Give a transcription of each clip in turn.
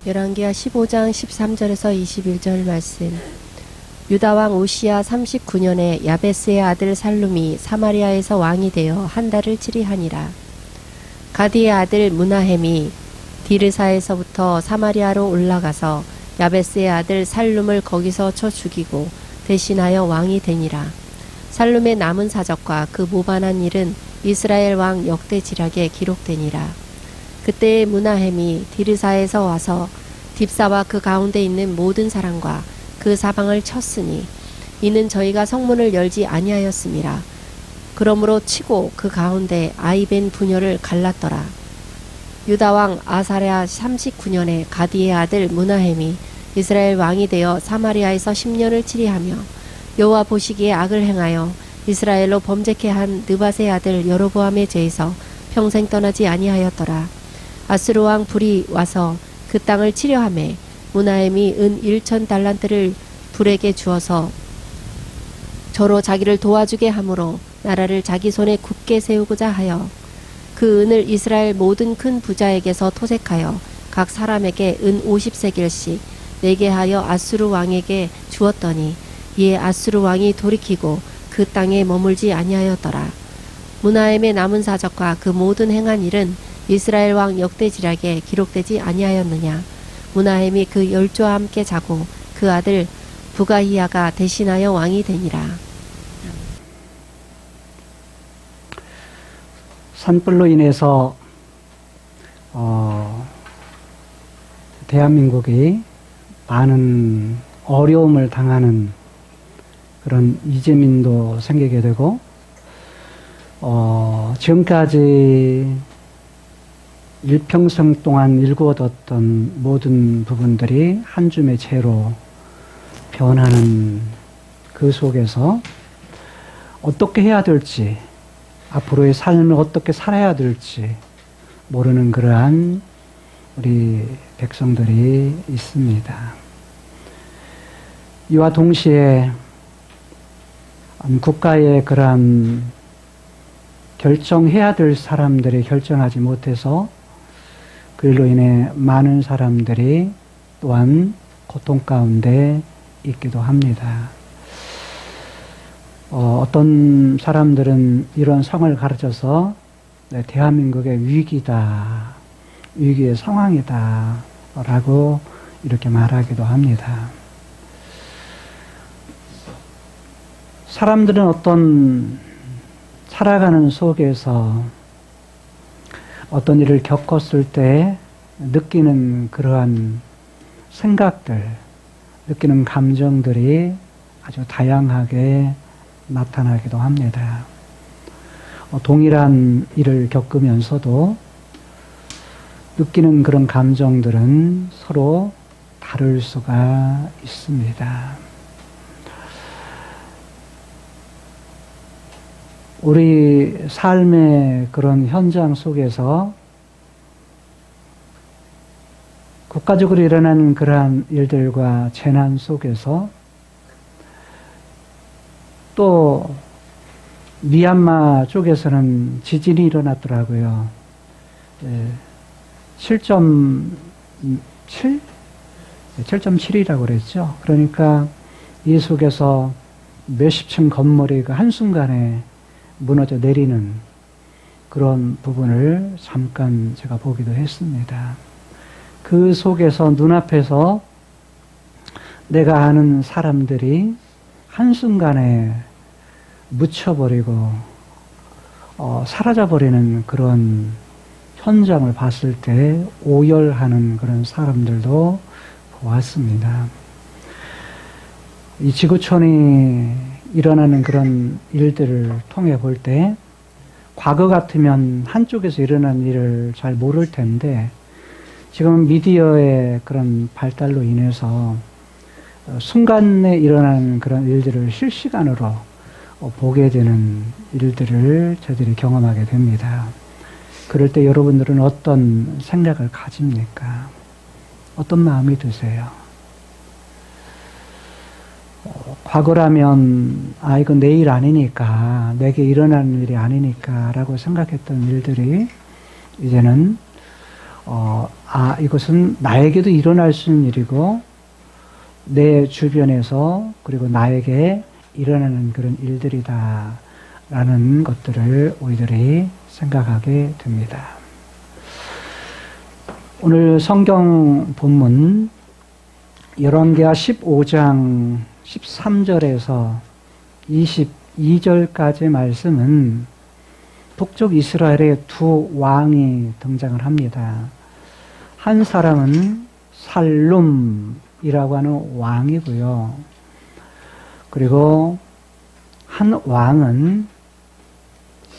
열왕기하 15장 13절에서 21절 말씀. 유다왕 우시야 39년에 야베스의 아들 살룸이 사마리아에서 왕이 되어 한 달을 치리하니라. 가디의 아들 무나헴이 디르사에서부터 사마리아로 올라가서 야베스의 아들 살룸을 거기서 쳐 죽이고 대신하여 왕이 되니라. 살룸의 남은 사적과 그 모반한 일은 이스라엘 왕 역대지략에 기록되니라. 그때에 무나헴이 디르사에서 와서 딥사와 그 가운데 있는 모든 사람과 그 사방을 쳤으니 이는 저희가 성문을 열지 아니하였음이라. 그러므로 치고 그 가운데 아이벤 부녀를 갈랐더라. 유다왕 아사랴 39년에 가디의 아들 무나헴이 이스라엘 왕이 되어 사마리아에서 10년을 치리하며 여호와 보시기에 악을 행하여 이스라엘로 범죄케 한 느밧의 아들 여로보암의 죄에서 평생 떠나지 아니하였더라. 아수르 왕 불이 와서 그 땅을 치려하매 무나헴이 은 1,000달란트를 불에게 주어서 저로 자기를 도와주게 하므로 나라를 자기 손에 굳게 세우고자 하여 그 은을 이스라엘 모든 큰 부자에게서 토색하여 각 사람에게 은 50세겔씩 내게 하여 아수르 왕에게 주었더니 이에 아수르 왕이 돌이키고 그 땅에 머물지 아니하였더라. 무나헴의 남은 사적과 그 모든 행한 일은 이스라엘 왕 역대지략에 기록되지 아니하였느냐. 무나헴이 그 열조와 함께 자고 그 아들 부가히야가 대신하여 왕이 되니라. 산불로 인해서 대한민국이 많은 어려움을 당하는 그런 이재민도 생기게 되고 지금까지 일평생 동안 일구어뒀던 모든 부분들이 한 줌의 재로 변하는 그 속에서 어떻게 해야 될지, 앞으로의 삶을 어떻게 살아야 될지 모르는 그러한 우리 백성들이 있습니다. 이와 동시에 국가의 그러한 결정해야 될 사람들이 결정하지 못해서 그 일로 인해 많은 사람들이 또한 고통 가운데 있기도 합니다. 어떤 사람들은 이런 성을 가르쳐서 대한민국의 위기다, 위기의 상황이다 라고 이렇게 말하기도 합니다. 사람들은 어떤 살아가는 속에서 어떤 일을 겪었을 때 느끼는 그러한 생각들, 느끼는 감정들이 아주 다양하게 나타나기도 합니다. 동일한 일을 겪으면서도 느끼는 그런 감정들은 서로 다를 수가 있습니다. 우리 삶의 그런 현장 속에서 국가적으로 일어나는 그러한 일들과 재난 속에서 또 미얀마 쪽에서는 지진이 일어났더라고요. 7.7? 7.7이라고 그랬죠. 그러니까 이 속에서 몇십 층 건물이 그 한순간에 무너져 내리는 그런 부분을 잠깐 제가 보기도 했습니다. 그 속에서 눈앞에서 내가 아는 사람들이 한순간에 묻혀버리고 사라져버리는 그런 현장을 봤을 때 오열하는 그런 사람들도 보았습니다. 이 지구촌이 일어나는 그런 일들을 통해 볼 때 과거 같으면 한쪽에서 일어난 일을 잘 모를 텐데 지금 미디어의 그런 발달로 인해서 순간에 일어나는 그런 일들을 실시간으로 보게 되는 일들을 저희들이 경험하게 됩니다. 그럴 때 여러분들은 어떤 생각을 가집니까? 어떤 마음이 드세요? 과거라면 이건 내 일 아니니까, 내게 일어나는 일이 아니니까 라고 생각했던 일들이 이제는 이것은 나에게도 일어날 수 있는 일이고, 내 주변에서, 그리고 나에게 일어나는 그런 일들이다. 라는 것들을 우리들이 생각하게 됩니다. 오늘 성경 본문, 열왕기하 15장 13절에서 22절까지 말씀은 북쪽 이스라엘의 두 왕이 등장을 합니다. 한 사람은 살룸이라고 하는 왕이고요. 그리고 한 왕은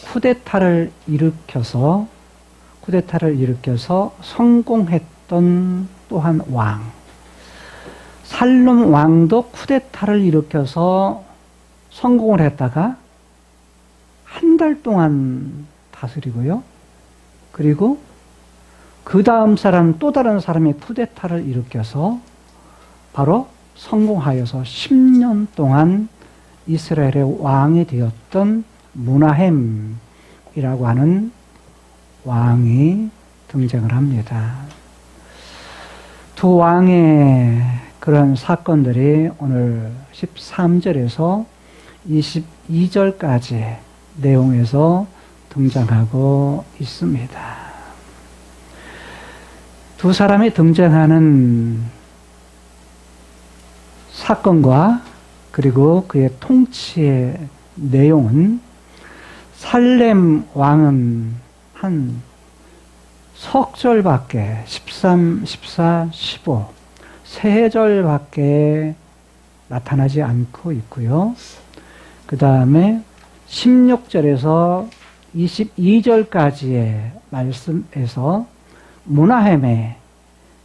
쿠데타를 일으켜서 성공했던 또 한 왕. 살룸 왕도 쿠데타를 일으켜서 성공을 했다가 한 달 동안 다스리고요. 그리고 그 다음 사람, 또 다른 사람이 쿠데타를 일으켜서 바로 성공하여서 10년 동안 이스라엘의 왕이 되었던 무나헴이라고 하는 왕이 등장을 합니다. 두 왕의 그런 사건들이 오늘 13절에서 22절까지 내용에서 등장하고 있습니다. 두 사람이 등장하는 사건과 그리고 그의 통치의 내용은 살렘 왕은 한 석절밖에 13, 14, 15 세 절밖에 나타나지 않고 있고요. 그 다음에 16절에서 22절까지의 말씀에서 무나헴의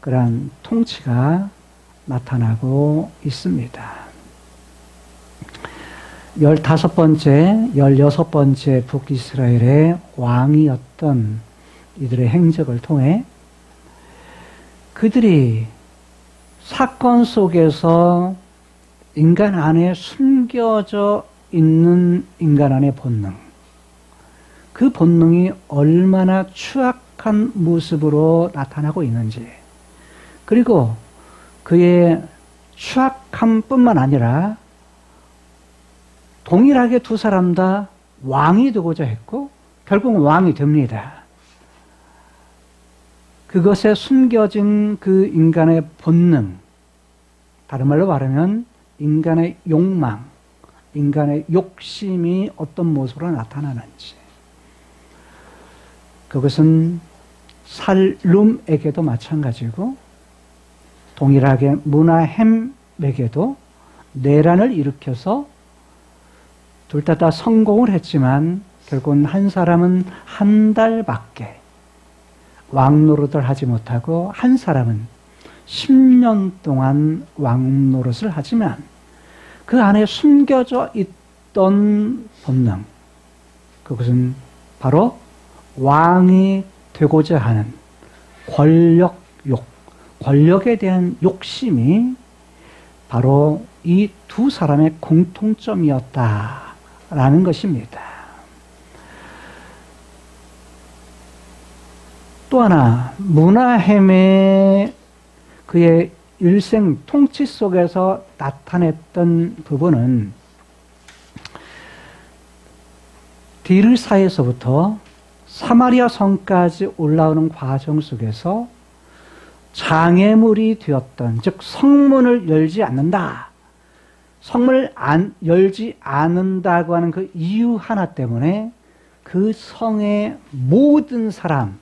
그러한 통치가 나타나고 있습니다. 15번째, 16번째 북이스라엘의 왕이었던 이들의 행적을 통해 그들이 사건 속에서 인간 안에 숨겨져 있는 인간 안의 본능, 그 본능이 얼마나 추악한 모습으로 나타나고 있는지, 그리고 그의 추악함뿐만 아니라 동일하게 두 사람 다 왕이 되고자 했고 결국 왕이 됩니다. 그것에 숨겨진 그 인간의 본능, 다른 말로 말하면 인간의 욕망, 인간의 욕심이 어떤 모습으로 나타나는지, 그것은 살룸에게도 마찬가지고 동일하게 무나헴에게도 내란을 일으켜서 둘 다 성공을 했지만 결국은 한 사람은 한 달밖에 왕 노릇을 하지 못하고 한 사람은 10년 동안 왕 노릇을 하지만 그 안에 숨겨져 있던 본능, 그것은 바로 왕이 되고자 하는 권력욕, 권력에 대한 욕심이 바로 이 두 사람의 공통점이었다라는 것입니다. 또 하나, 무나헴의 그의 일생 통치 속에서 나타냈던 부분은 디르사에서부터 사마리아 성까지 올라오는 과정 속에서 장애물이 되었던, 즉 성문을 열지 않는다. 성문을 열지 않는다고 하는 그 이유 하나 때문에 그 성의 모든 사람,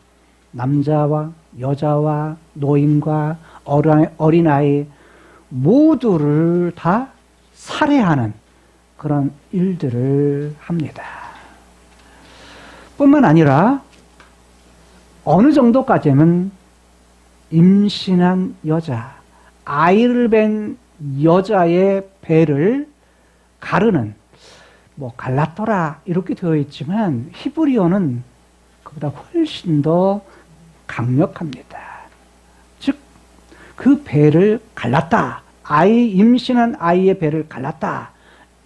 남자와 여자와 노인과 어린아이 모두를 다 살해하는 그런 일들을 합니다. 뿐만 아니라 어느 정도까지는 임신한 여자, 아이를 뵌 여자의 배를 가르는, 갈라토라 이렇게 되어 있지만 히브리어는 그보다 훨씬 더 강력합니다. 즉, 그 배를 갈랐다. 임신한 아이의 배를 갈랐다.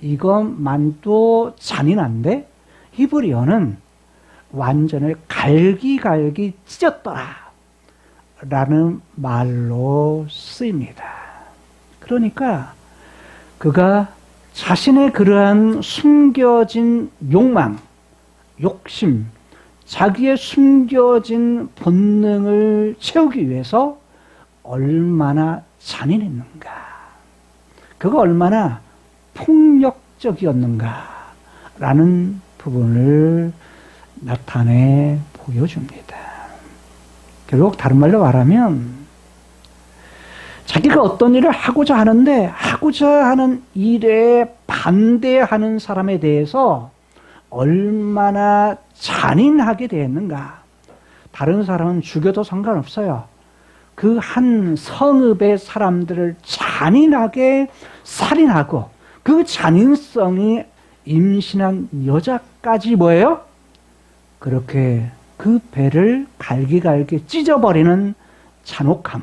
이것만도 잔인한데 히브리어는 완전히 갈기갈기 찢었더라. 라는 말로 쓰입니다. 그러니까 그가 자신의 그러한 숨겨진 욕망, 욕심, 자기의 숨겨진 본능을 채우기 위해서 얼마나 잔인했는가, 그가 얼마나 폭력적이었는가 라는 부분을 나타내 보여줍니다. 결국 다른 말로 말하면 자기가 어떤 일을 하고자 하는데 하고자 하는 일에 반대하는 사람에 대해서 얼마나 잔인하게 대했는가. 다른 사람은 죽여도 상관없어요. 그 한 성읍의 사람들을 잔인하게 살인하고 그 잔인성이 임신한 여자까지 뭐예요? 그렇게 그 배를 갈기갈기 찢어버리는 잔혹함,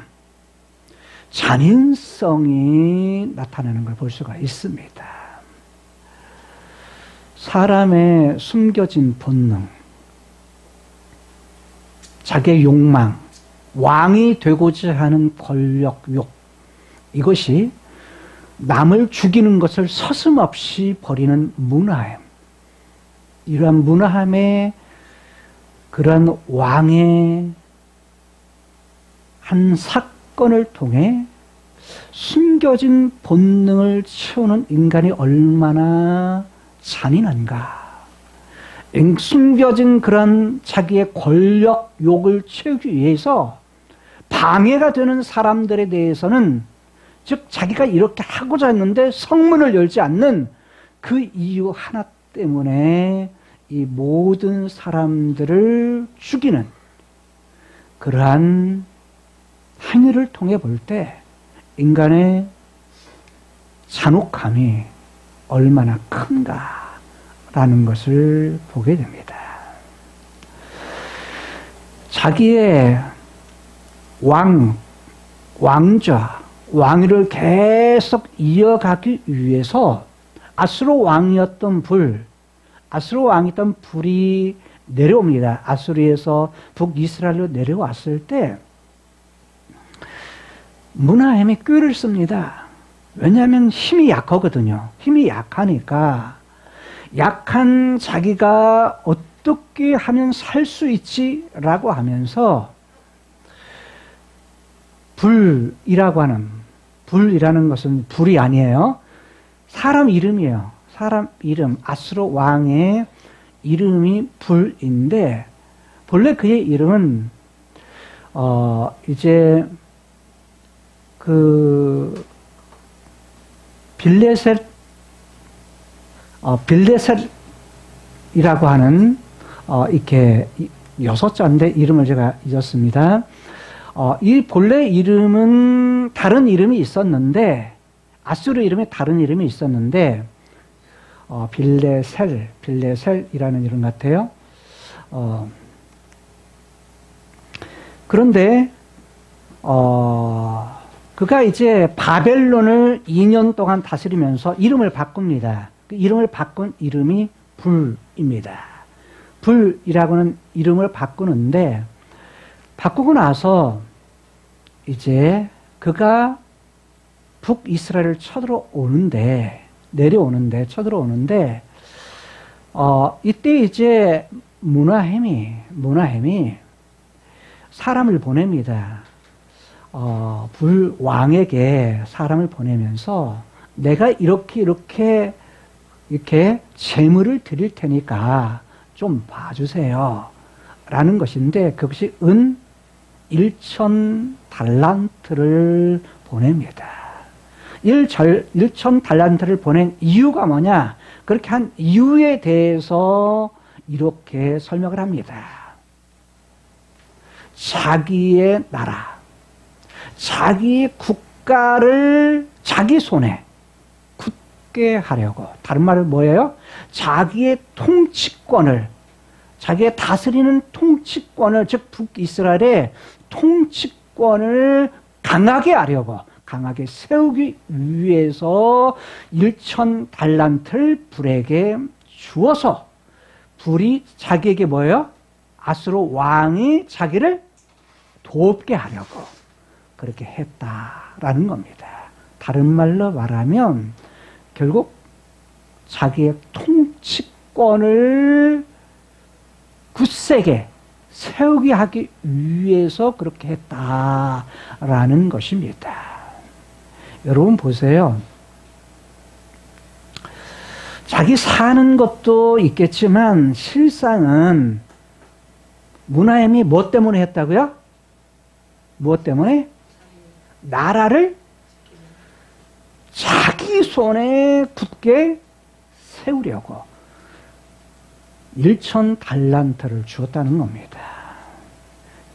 잔인성이 나타나는 걸 볼 수가 있습니다. 사람의 숨겨진 본능, 자기의 욕망, 왕이 되고자 하는 권력욕, 이것이 남을 죽이는 것을 서슴없이 버리는 문화함, 이러한 문화함에 그러한 왕의 한 사건을 통해 숨겨진 본능을 채우는 인간이 얼마나 잔인한가. 숨겨진 그런 자기의 권력욕을 채우기 위해서 방해가 되는 사람들에 대해서는, 즉 자기가 이렇게 하고자 했는데 성문을 열지 않는 그 이유 하나 때문에 이 모든 사람들을 죽이는 그러한 행위를 통해 볼 때 인간의 잔혹함이 얼마나 큰가라는 것을 보게 됩니다. 자기의 왕위를 계속 이어가기 위해서 아수르 왕이었던 불이 내려옵니다. 아수르에서 북이스라엘로 내려왔을 때 문하햄이 꾀를 씁니다. 왜냐하면 힘이 약하거든요. 힘이 약하니까 약한 자기가 어떻게 하면 살 수 있지라고 하면서 불이라는 것은 불이 아니에요. 사람 이름이에요. 사람 이름, 아수르 왕의 이름이 불인데, 본래 그의 이름은 이제 그 빌레셋이라고 하는 이렇게 6자인데 이름을 제가 잊었습니다. 이 본래 이름은 다른 이름이 있었는데, 아수르 이름에 다른 이름이 있었는데 빌레셀이라는 이름 같아요. 그런데 그가 이제 바벨론을 2년 동안 다스리면서 이름을 바꿉니다. 그 이름을 바꾼 이름이 불입니다. 불이라고는 이름을 바꾸는데, 바꾸고 나서 이제 그가 북이스라엘을 쳐들어오는데 이때 이제 문하햄이 사람을 보냅니다. 불왕에게 사람을 보내면서 내가 이렇게 재물을 드릴 테니까 좀 봐주세요 라는 것인데, 그것이 은 1,000달란트를 보냅니다. 1,000달란트를 보낸 이유가 뭐냐? 그렇게 한 이유에 대해서 이렇게 설명을 합니다. 자기의 나라, 자기 국가를 자기 손에 굳게 하려고, 다른 말은 뭐예요? 자기의 통치권을, 자기의 다스리는 통치권을, 즉 북이스라엘의 통치권을 강하게 하려고, 강하게 세우기 위해서 1,000달란트를 불에게 주어서, 불이 자기에게 뭐예요? 아수르 왕이 자기를 돕게 하려고 그렇게 했다라는 겁니다. 다른 말로 말하면 결국 자기의 통치권을 굳세게 세우게 하기 위해서 그렇게 했다라는 것입니다. 여러분 보세요. 자기 사는 것도 있겠지만 실상은 문하엠이 뭐 때문에 했다고요? 무엇 때문에? 나라를 자기 손에 굳게 세우려고 1,000달란트를 주었다는 겁니다.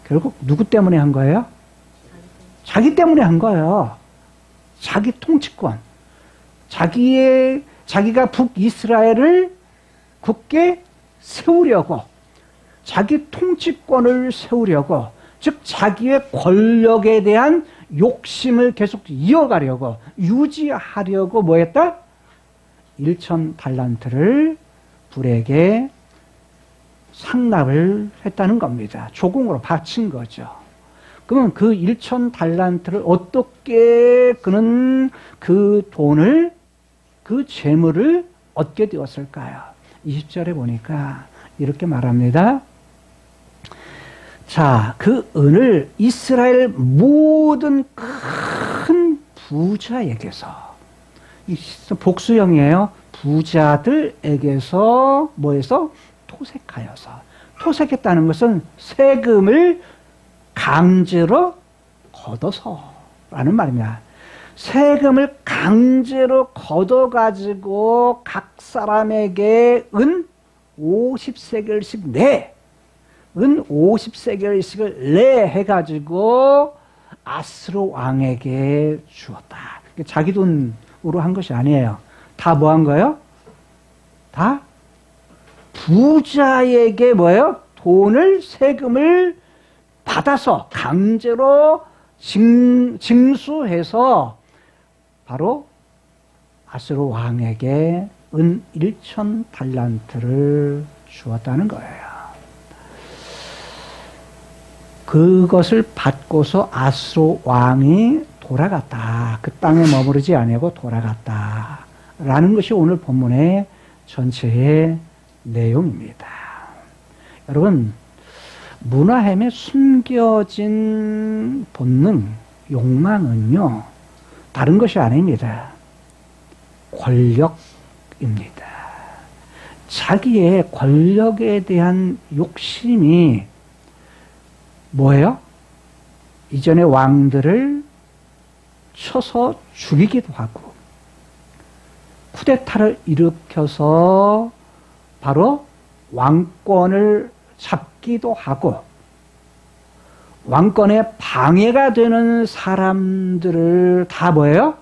결국 누구 때문에 한 거예요? 자기 때문에 한 거예요. 자기 통치권. 자기가 북이스라엘을 굳게 세우려고, 자기 통치권을 세우려고, 즉 자기의 권력에 대한 욕심을 계속 이어가려고, 유지하려고 뭐 했다? 1,000달란트를 불에게 상납을 했다는 겁니다. 조공으로 바친 거죠. 그러면 그 1,000달란트를 어떻게 그는 그 돈을, 그 재물을 얻게 되었을까요? 20절에 보니까 이렇게 말합니다. 자, 그 은을 이스라엘 모든 큰 부자에게서, 복수형이에요. 부자들에게서 뭐해서? 토색하여서. 토색했다는 것은 세금을 강제로 걷어서 라는 말입니다. 세금을 강제로 걷어가지고 각 사람에게 은 50세겔씩 내, 은 50세겔씩을 내 해가지고 아스로 왕에게 주었다. 자기 돈으로 한 것이 아니에요. 다 뭐 한 거예요? 다 부자에게 뭐예요? 돈을, 세금을 받아서 강제로 징수해서 바로 아스로 왕에게 은 1,000달란트를 주었다는 거예요. 그것을 받고서 아스로 왕이 돌아갔다. 그 땅에 머무르지 아니고 돌아갔다. 라는 것이 오늘 본문의 전체의 내용입니다. 여러분, 문하햄의 숨겨진 본능, 욕망은요, 다른 것이 아닙니다. 권력입니다. 자기의 권력에 대한 욕심이 뭐예요? 이전의 왕들을 쳐서 죽이기도 하고, 쿠데타를 일으켜서 바로 왕권을 잡기도 하고, 왕권에 방해가 되는 사람들을 다 뭐예요?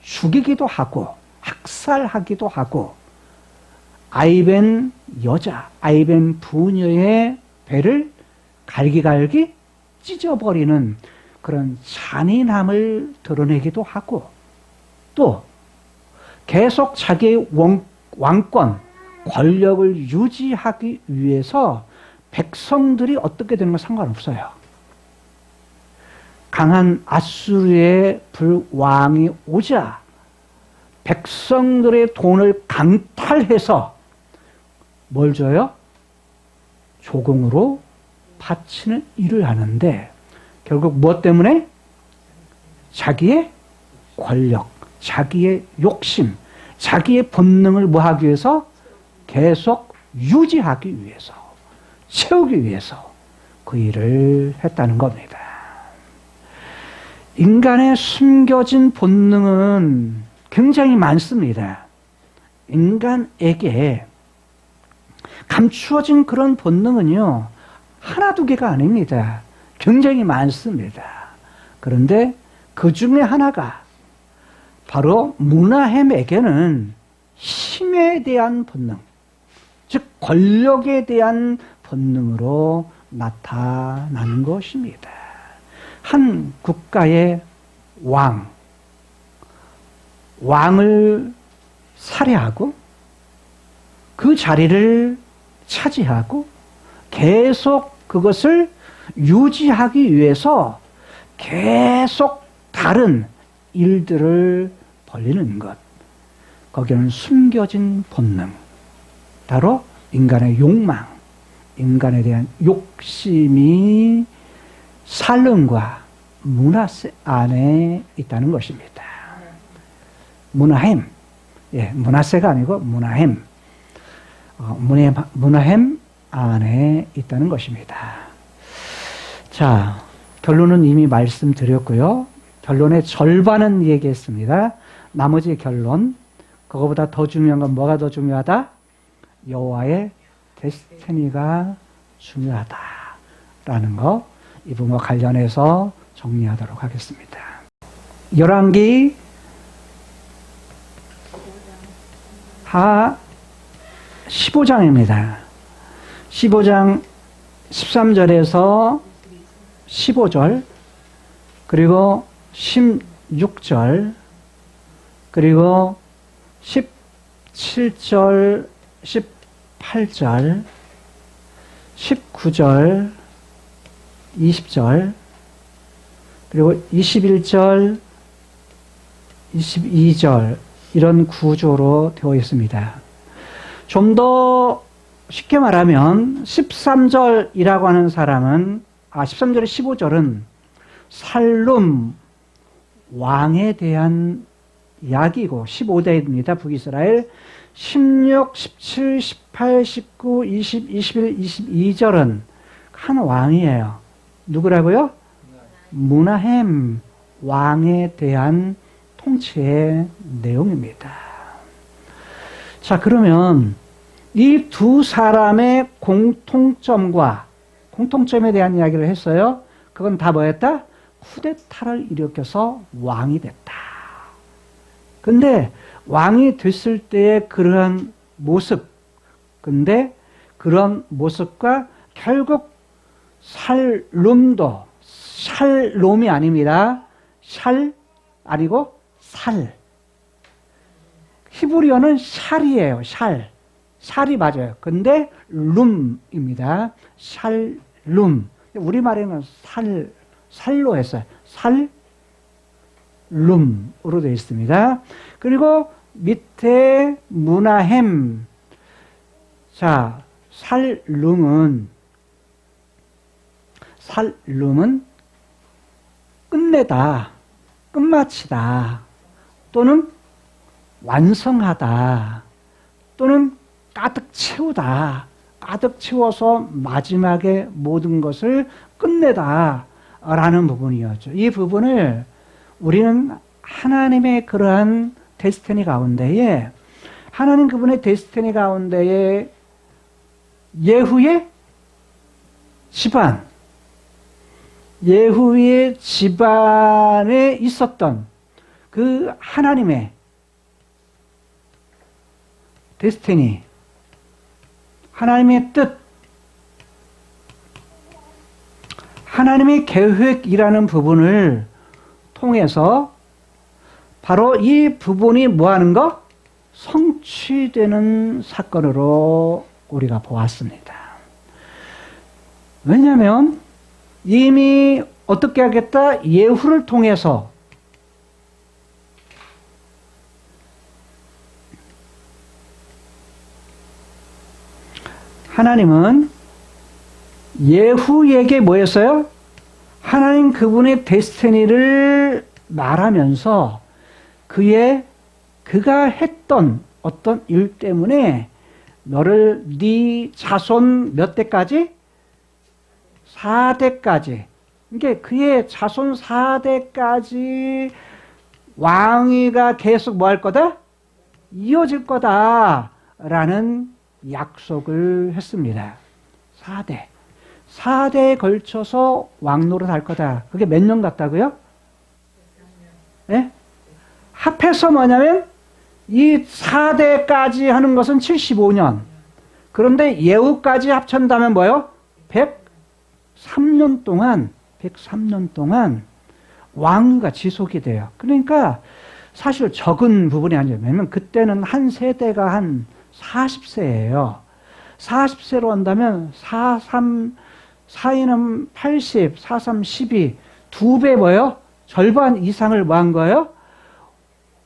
죽이기도 하고, 학살하기도 하고, 아이벤 여자, 아이벤 부녀의 배를 갈기갈기 찢어버리는 그런 잔인함을 드러내기도 하고, 또 계속 자기의 왕권, 권력을 유지하기 위해서 백성들이 어떻게 되는 건 상관없어요. 강한 아수르의 불왕이 오자 백성들의 돈을 강탈해서 뭘 줘요? 조공으로 바치는 일을 하는데, 결국 무엇 때문에? 자기의 권력, 자기의 욕심, 자기의 본능을 뭐 하기 위해서? 계속 유지하기 위해서, 채우기 위해서 그 일을 했다는 겁니다. 인간의 숨겨진 본능은 굉장히 많습니다. 인간에게 감추어진 그런 본능은요, 하나 두 개가 아닙니다. 굉장히 많습니다. 그런데 그 중에 하나가 바로 문하햄에게는 힘에 대한 본능, 즉 권력에 대한 본능으로 나타나는 것입니다. 한 국가의 왕을 살해하고 그 자리를 차지하고 계속 그것을 유지하기 위해서 계속 다른 일들을 벌리는 것. 거기는 숨겨진 본능. 바로 인간의 욕망, 인간에 대한 욕심이 살림과 문화세 안에 있다는 것입니다. 문화햄. 예, 문화세가 아니고 문화햄. 문화햄 안에 있다는 것입니다. 자, 결론은 이미 말씀드렸고요. 결론의 절반은 얘기했습니다. 나머지 결론, 그거보다 더 중요한 건 뭐가 더 중요하다? 여호와의 데스티니가 중요하다라는 거, 이 부분과 관련해서 정리하도록 하겠습니다. 열왕기 15장입니다. 15장 13절에서 15절, 그리고 16절, 그리고 17절, 18절, 19절, 20절, 그리고 21절, 22절, 이런 구조로 되어 있습니다. 좀 더 쉽게 말하면 13절이라고 하는 사람은 13절에 15절은 살룸 왕에 대한 이야기고 15대입니다. 북이스라엘. 16, 17, 18, 19, 20, 21, 22절은 한 왕이에요. 누구라고요? 문하햄 왕에 대한 통치의 내용입니다. 자, 그러면 이 두 사람의 공통점에 대한 이야기를 했어요. 그건 다 뭐였다? 쿠데타를 일으켜서 왕이 됐다. 근데 왕이 됐을 때의 그러한 모습, 근데 그런 모습과 결국 샬롬이 아닙니다. 샬 아니고 살. 히브리어는 샬이에요. 샬이 맞아요. 근데 룸입니다. 샬룸. 우리말에는 살로 했어요. 룸으로 되어 있습니다. 그리고 밑에 문하햄. 자, 살룸은 끝내다, 끝마치다, 또는 완성하다, 또는 가득 채우다, 가득 채워서 마지막에 모든 것을 끝내다 라는 부분이었죠. 이 부분을 우리는 하나님의 그러한 데스티니 가운데에, 하나님 그분의 데스티니 가운데에 예후의 집안에 있었던 그 하나님의 데스티니, 하나님의 뜻, 하나님의 계획이라는 부분을 통해서 바로 이 부분이 뭐하는 거? 성취되는 사건으로 우리가 보았습니다. 왜냐하면 이미 어떻게 하겠다? 예후를 통해서 하나님은 예후에게 뭐였어요? 하나님 그분의 데스티니를 말하면서 그가 했던 어떤 일 때문에 너를 네 자손 몇 대까지? 4대까지. 그러니까 그의 자손 4대까지 왕위가 계속 뭐 할 거다? 이어질 거다라는 약속을 했습니다. 4대에 걸쳐서 왕노릇 할 거다. 그게 몇 년 같다고요? 네? 합해서 뭐냐면 이 4대까지 하는 것은 75년. 그런데 예후까지 합친다면 뭐요? 103년 동안 왕위가 지속이 돼요. 그러니까 사실 적은 부분이 아니에요. 왜냐면 그때는 한 세대가 한 40세예요. 40세로 한다면 4, 3, 4인은 80, 4, 3, 12. 2배 뭐예요? 절반 이상을 뭐 한 거예요?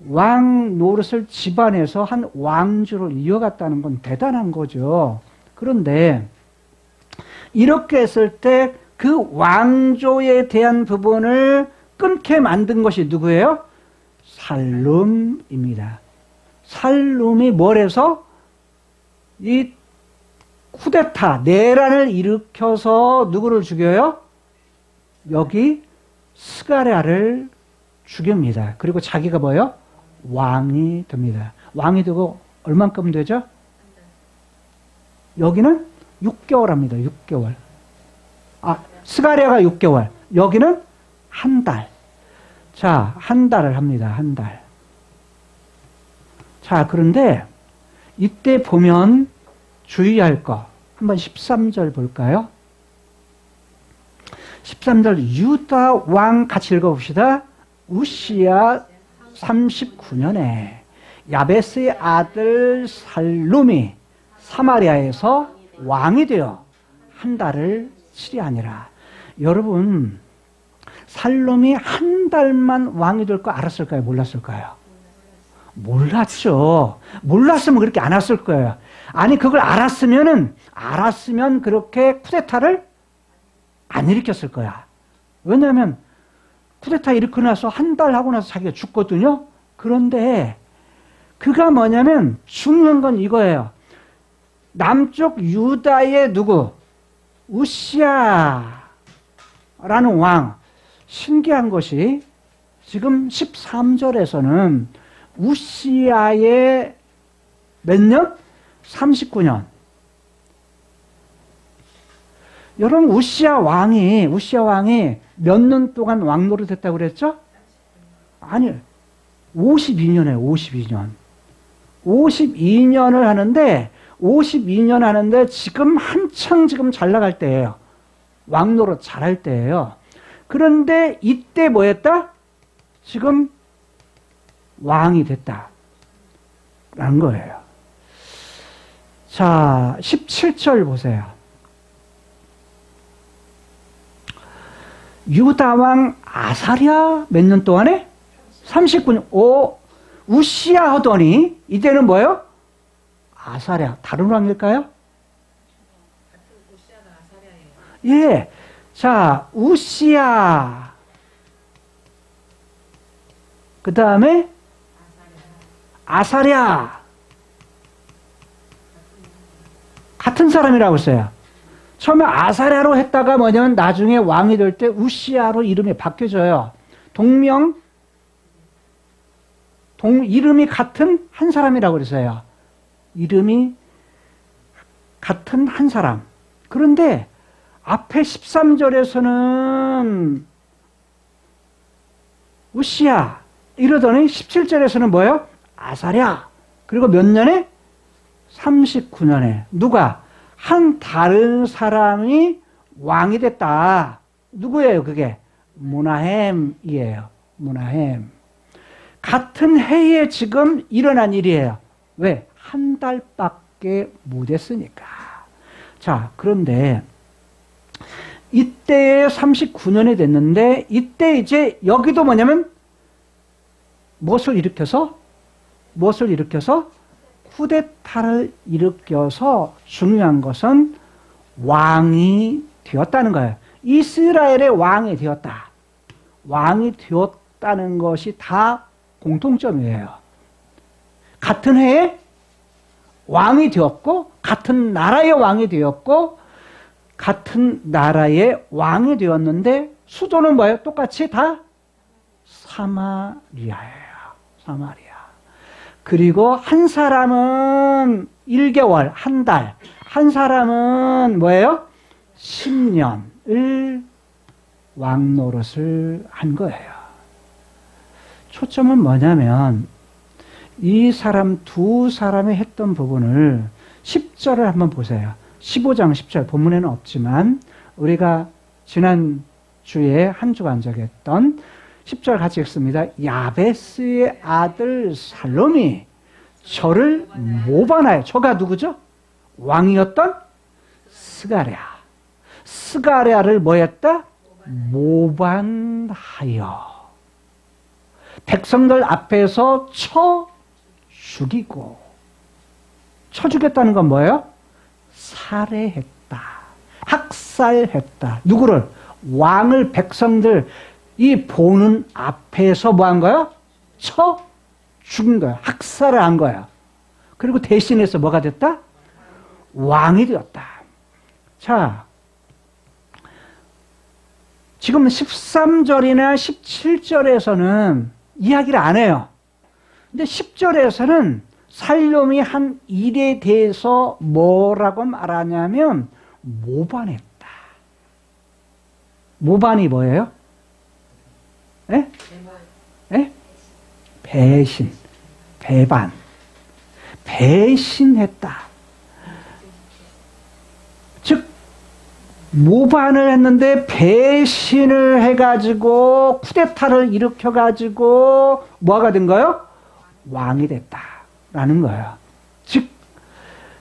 왕 노릇을 집안에서 한 왕주를 이어갔다는 건 대단한 거죠. 그런데 이렇게 했을 때 그 왕조에 대한 부분을 끊게 만든 것이 누구예요? 살룸입니다. 살룸이 뭘 해서 이 쿠데타, 내란을 일으켜서 누구를 죽여요? 여기 스가랴를 죽입니다. 그리고 자기가 뭐예요? 왕이 됩니다. 왕이 되고 얼만큼 되죠? 여기는 6개월 합니다. 6개월. 스가랴가 6개월. 여기는 한 달. 자, 한 달을 합니다. 한 달. 자, 그런데 이때 보면 주의할 거. 한번 13절 볼까요? 13절 유다 왕 같이 읽어봅시다. 우시야 39년에 야베스의 아들 살룸이 사마리아에서 왕이 되어 한 달을 치리하니라. 여러분, 살룸이 한 달만 왕이 될 거 알았을까요? 몰랐을까요? 몰랐죠. 몰랐으면 그렇게 안 했을 거예요. 아니, 그걸 알았으면 그렇게 쿠데타를 안 일으켰을 거야. 왜냐하면 쿠데타 일으키고 나서 한 달 하고 나서 자기가 죽거든요. 그런데 그가 뭐냐면 중요한 건 이거예요. 남쪽 유다의 누구? 우시야라는 왕. 신기한 것이 지금 13절에서는 우시야의 몇 년? 39년. 여러분, 우시야 왕이 몇 년 동안 왕 노릇했다고 그랬죠? 아니, 52년에 52년. 52년을 하는데 52년 하는데 지금 한창 지금 잘 나갈 때예요. 왕 노릇 잘할 때예요. 그런데 이때 뭐 했다? 지금 왕이 됐다. 라는 거예요. 자, 17절 보세요. 유다 왕 아사랴 몇 년 동안에? 39년. 우시야 하더니 이때는 뭐예요? 아사랴. 다른 왕일까요? 예. 자, 우시야. 그 다음에 아사랴. 같은 사람이라고 했어요. 처음에 아사랴로 했다가 뭐냐면 나중에 왕이 될 때 우시야로 이름이 바뀌어져요. 이름이 같은 한 사람이라고 그랬어요. 이름이 같은 한 사람. 그런데 앞에 13절에서는 우시야 이러더니 17절에서는 뭐예요? 아사랴. 그리고 몇 년에? 39년에. 누가? 한 다른 사람이 왕이 됐다. 누구예요, 그게? 무나헴이에요. 무나헴. 같은 해에 지금 일어난 일이에요. 왜? 한 달밖에 못 했으니까. 자, 그런데 이때 39년이 됐는데 이때 이제 여기도 뭐냐면 무엇을 일으켜서 쿠데타를 일으켜서 중요한 것은 왕이 되었다는 거예요. 이스라엘의 왕이 되었다. 왕이 되었다는 것이 다 공통점이에요. 같은 해에 왕이 되었고 같은 나라의 왕이 되었고 같은 나라의 왕이 되었는데 수도는 뭐예요? 똑같이 다 사마리아예요. 사마리아. 그리고 한 사람은 1개월, 한 달. 한 사람은 뭐예요? 10년을 왕 노릇을 한 거예요. 초점은 뭐냐면 이 사람 두 사람이 했던 부분을 10절을 한번 보세요. 15장 10절 본문에는 없지만 우리가 지난 주에 한 주간 적했던 10절 같이 읽습니다. 야베스의 아들 살롬이 저를 모반하여. 저가 누구죠? 왕이었던 스가랴. 스가랴를 뭐 했다? 모반하여 백성들 앞에서 쳐 죽이고, 쳐 죽였다는 건 뭐예요? 살해했다. 학살했다. 누구를? 왕을, 백성들 이 보는 앞에서 뭐 한 거야? 쳐 죽인 거야. 학살을 한 거야. 그리고 대신해서 뭐가 됐다? 왕이 되었다. 자, 지금 13절이나 17절에서는 이야기를 안 해요. 근데 10절에서는 살롬이 한 일에 대해서 뭐라고 말하냐면 모반했다. 모반이 뭐예요? 예? 예? 배신, 배반, 배신했다. 즉 모반을 했는데 배신을 해가지고 쿠데타를 일으켜가지고 뭐가 된 거예요? 왕이 됐다라는 거예요. 즉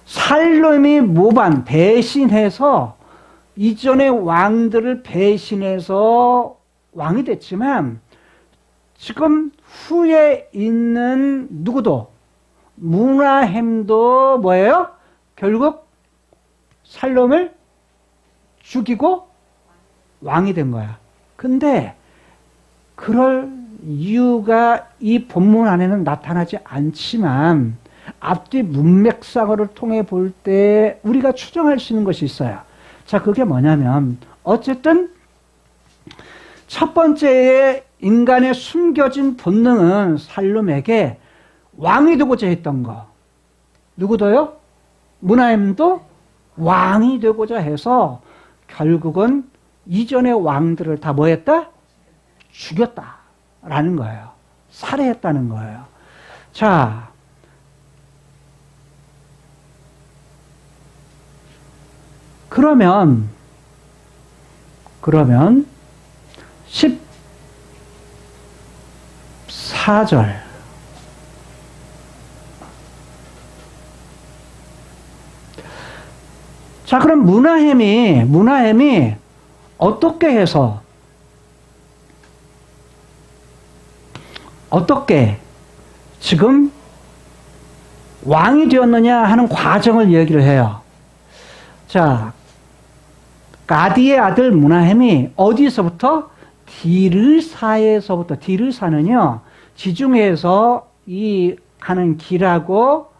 살롬이 모반, 배신해서 이전의 왕들을 배신해서 왕이 됐지만 지금 후에 있는 누구도 므나헴도 뭐예요? 결국 살롬을 죽이고 왕이 된 거야. 근데 그럴 이유가 이 본문 안에는 나타나지 않지만 앞뒤 문맥상을 통해 볼 때 우리가 추정할 수 있는 것이 있어요. 자, 그게 뭐냐면 어쨌든 첫 번째의 인간의 숨겨진 본능은 살롬에게 왕이 되고자 했던 거. 누구도요? 므나헴도 왕이 되고자 해서 결국은 이전의 왕들을 다 뭐했다? 죽였다라는 거예요. 살해했다는 거예요. 자, 그러면 14절 자, 그럼 므나헴이 어떻게 해서 어떻게 지금 왕이 되었느냐 하는 과정을 얘기를 해요. 자, 가디의 아들 므나헴이 어디서부터? 디르사에서부터. 디르사는요, 지중해에서 이 가는 길하고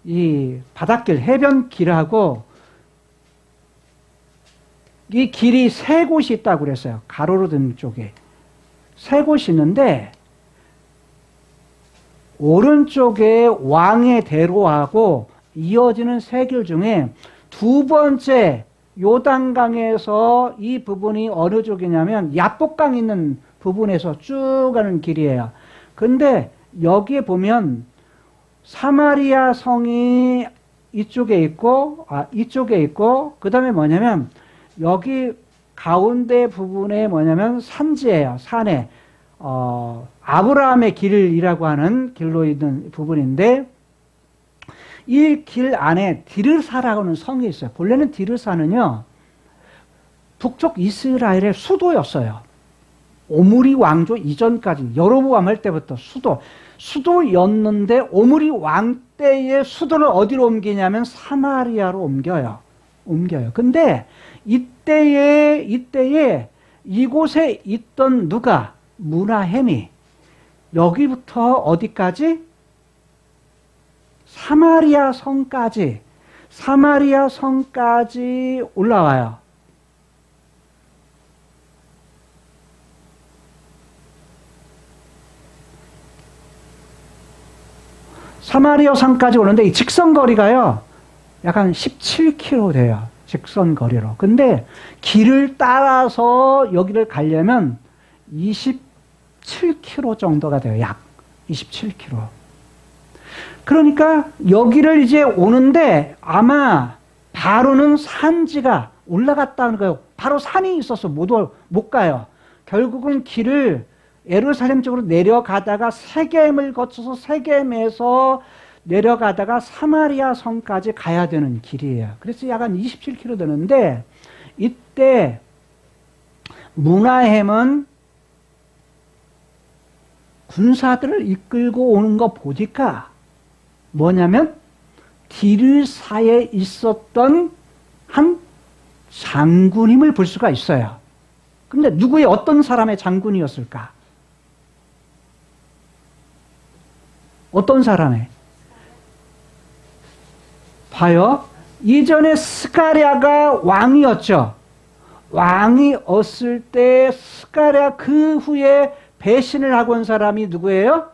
이 바닷길, 해변 길하고 이 길이 세 곳이 있다고 그랬어요. 가로로 든 쪽에. 세 곳이 있는데 오른쪽에 왕의 대로하고 이어지는 세 길 중에 두 번째 요단강에서 이 부분이 어느 쪽이냐면 야복강 있는 부분에서 쭉 가는 길이에요. 근데 여기에 보면 사마리아 성이 이쪽에 있고 그 다음에 뭐냐면 여기 가운데 부분에 뭐냐면 산지예요. 산에 아브라함의 길이라고 하는 길로 있는 부분인데 이 길 안에 디르사라고 하는 성이 있어요. 본래는 디르사는요, 북쪽 이스라엘의 수도였어요. 오므리 왕조 이전까지 여로보암 할 때부터 수도였는데 오므리 왕 때의 수도를 어디로 옮기냐면 사마리아로 옮겨요. 근데 이때에 이곳에 있던 누가? 므나헴이 여기부터 어디까지? 사마리아 성까지 올라와요. 사마리아 성까지 오는데 이 직선거리가요, 약간 17km 돼요. 직선거리로. 근데 길을 따라서 여기를 가려면 27km 정도가 돼요. 약 27km. 그러니까 여기를 이제 오는데 아마 바로는 산지가 올라갔다는 거예요. 바로 산이 있어서 못 가요. 결국은 길을 예루살렘 쪽으로 내려가다가 세겜을 거쳐서 세겜에서 내려가다가 사마리아 성까지 가야 되는 길이에요. 그래서 약 한 27km 되는데 이때 문하햄은 군사들을 이끌고 오는 거 보니까 뭐냐면 디르사에 있었던 한 장군임을 볼 수가 있어요. 근데 누구의 어떤 사람의 장군이었을까? 어떤 사람의? 봐요. 이전에 스가랴가 왕이었죠. 왕이었을 때 스가랴 그 후에 배신을 하고 온 사람이 누구예요?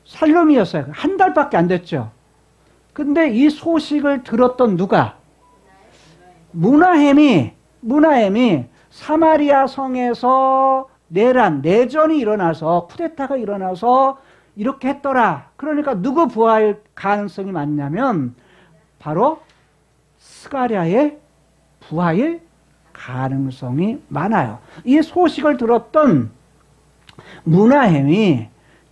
살룸이었어요. 한 달밖에 안 됐죠. 근데 이 소식을 들었던 누가? 문하햄이 사마리아 성에서 내전이 일어나서 쿠데타가 일어나서 이렇게 했더라. 그러니까 누구 부활 가능성이 많냐면 바로 스가랴의 부활 가능성이 많아요. 이 소식을 들었던 문하햄이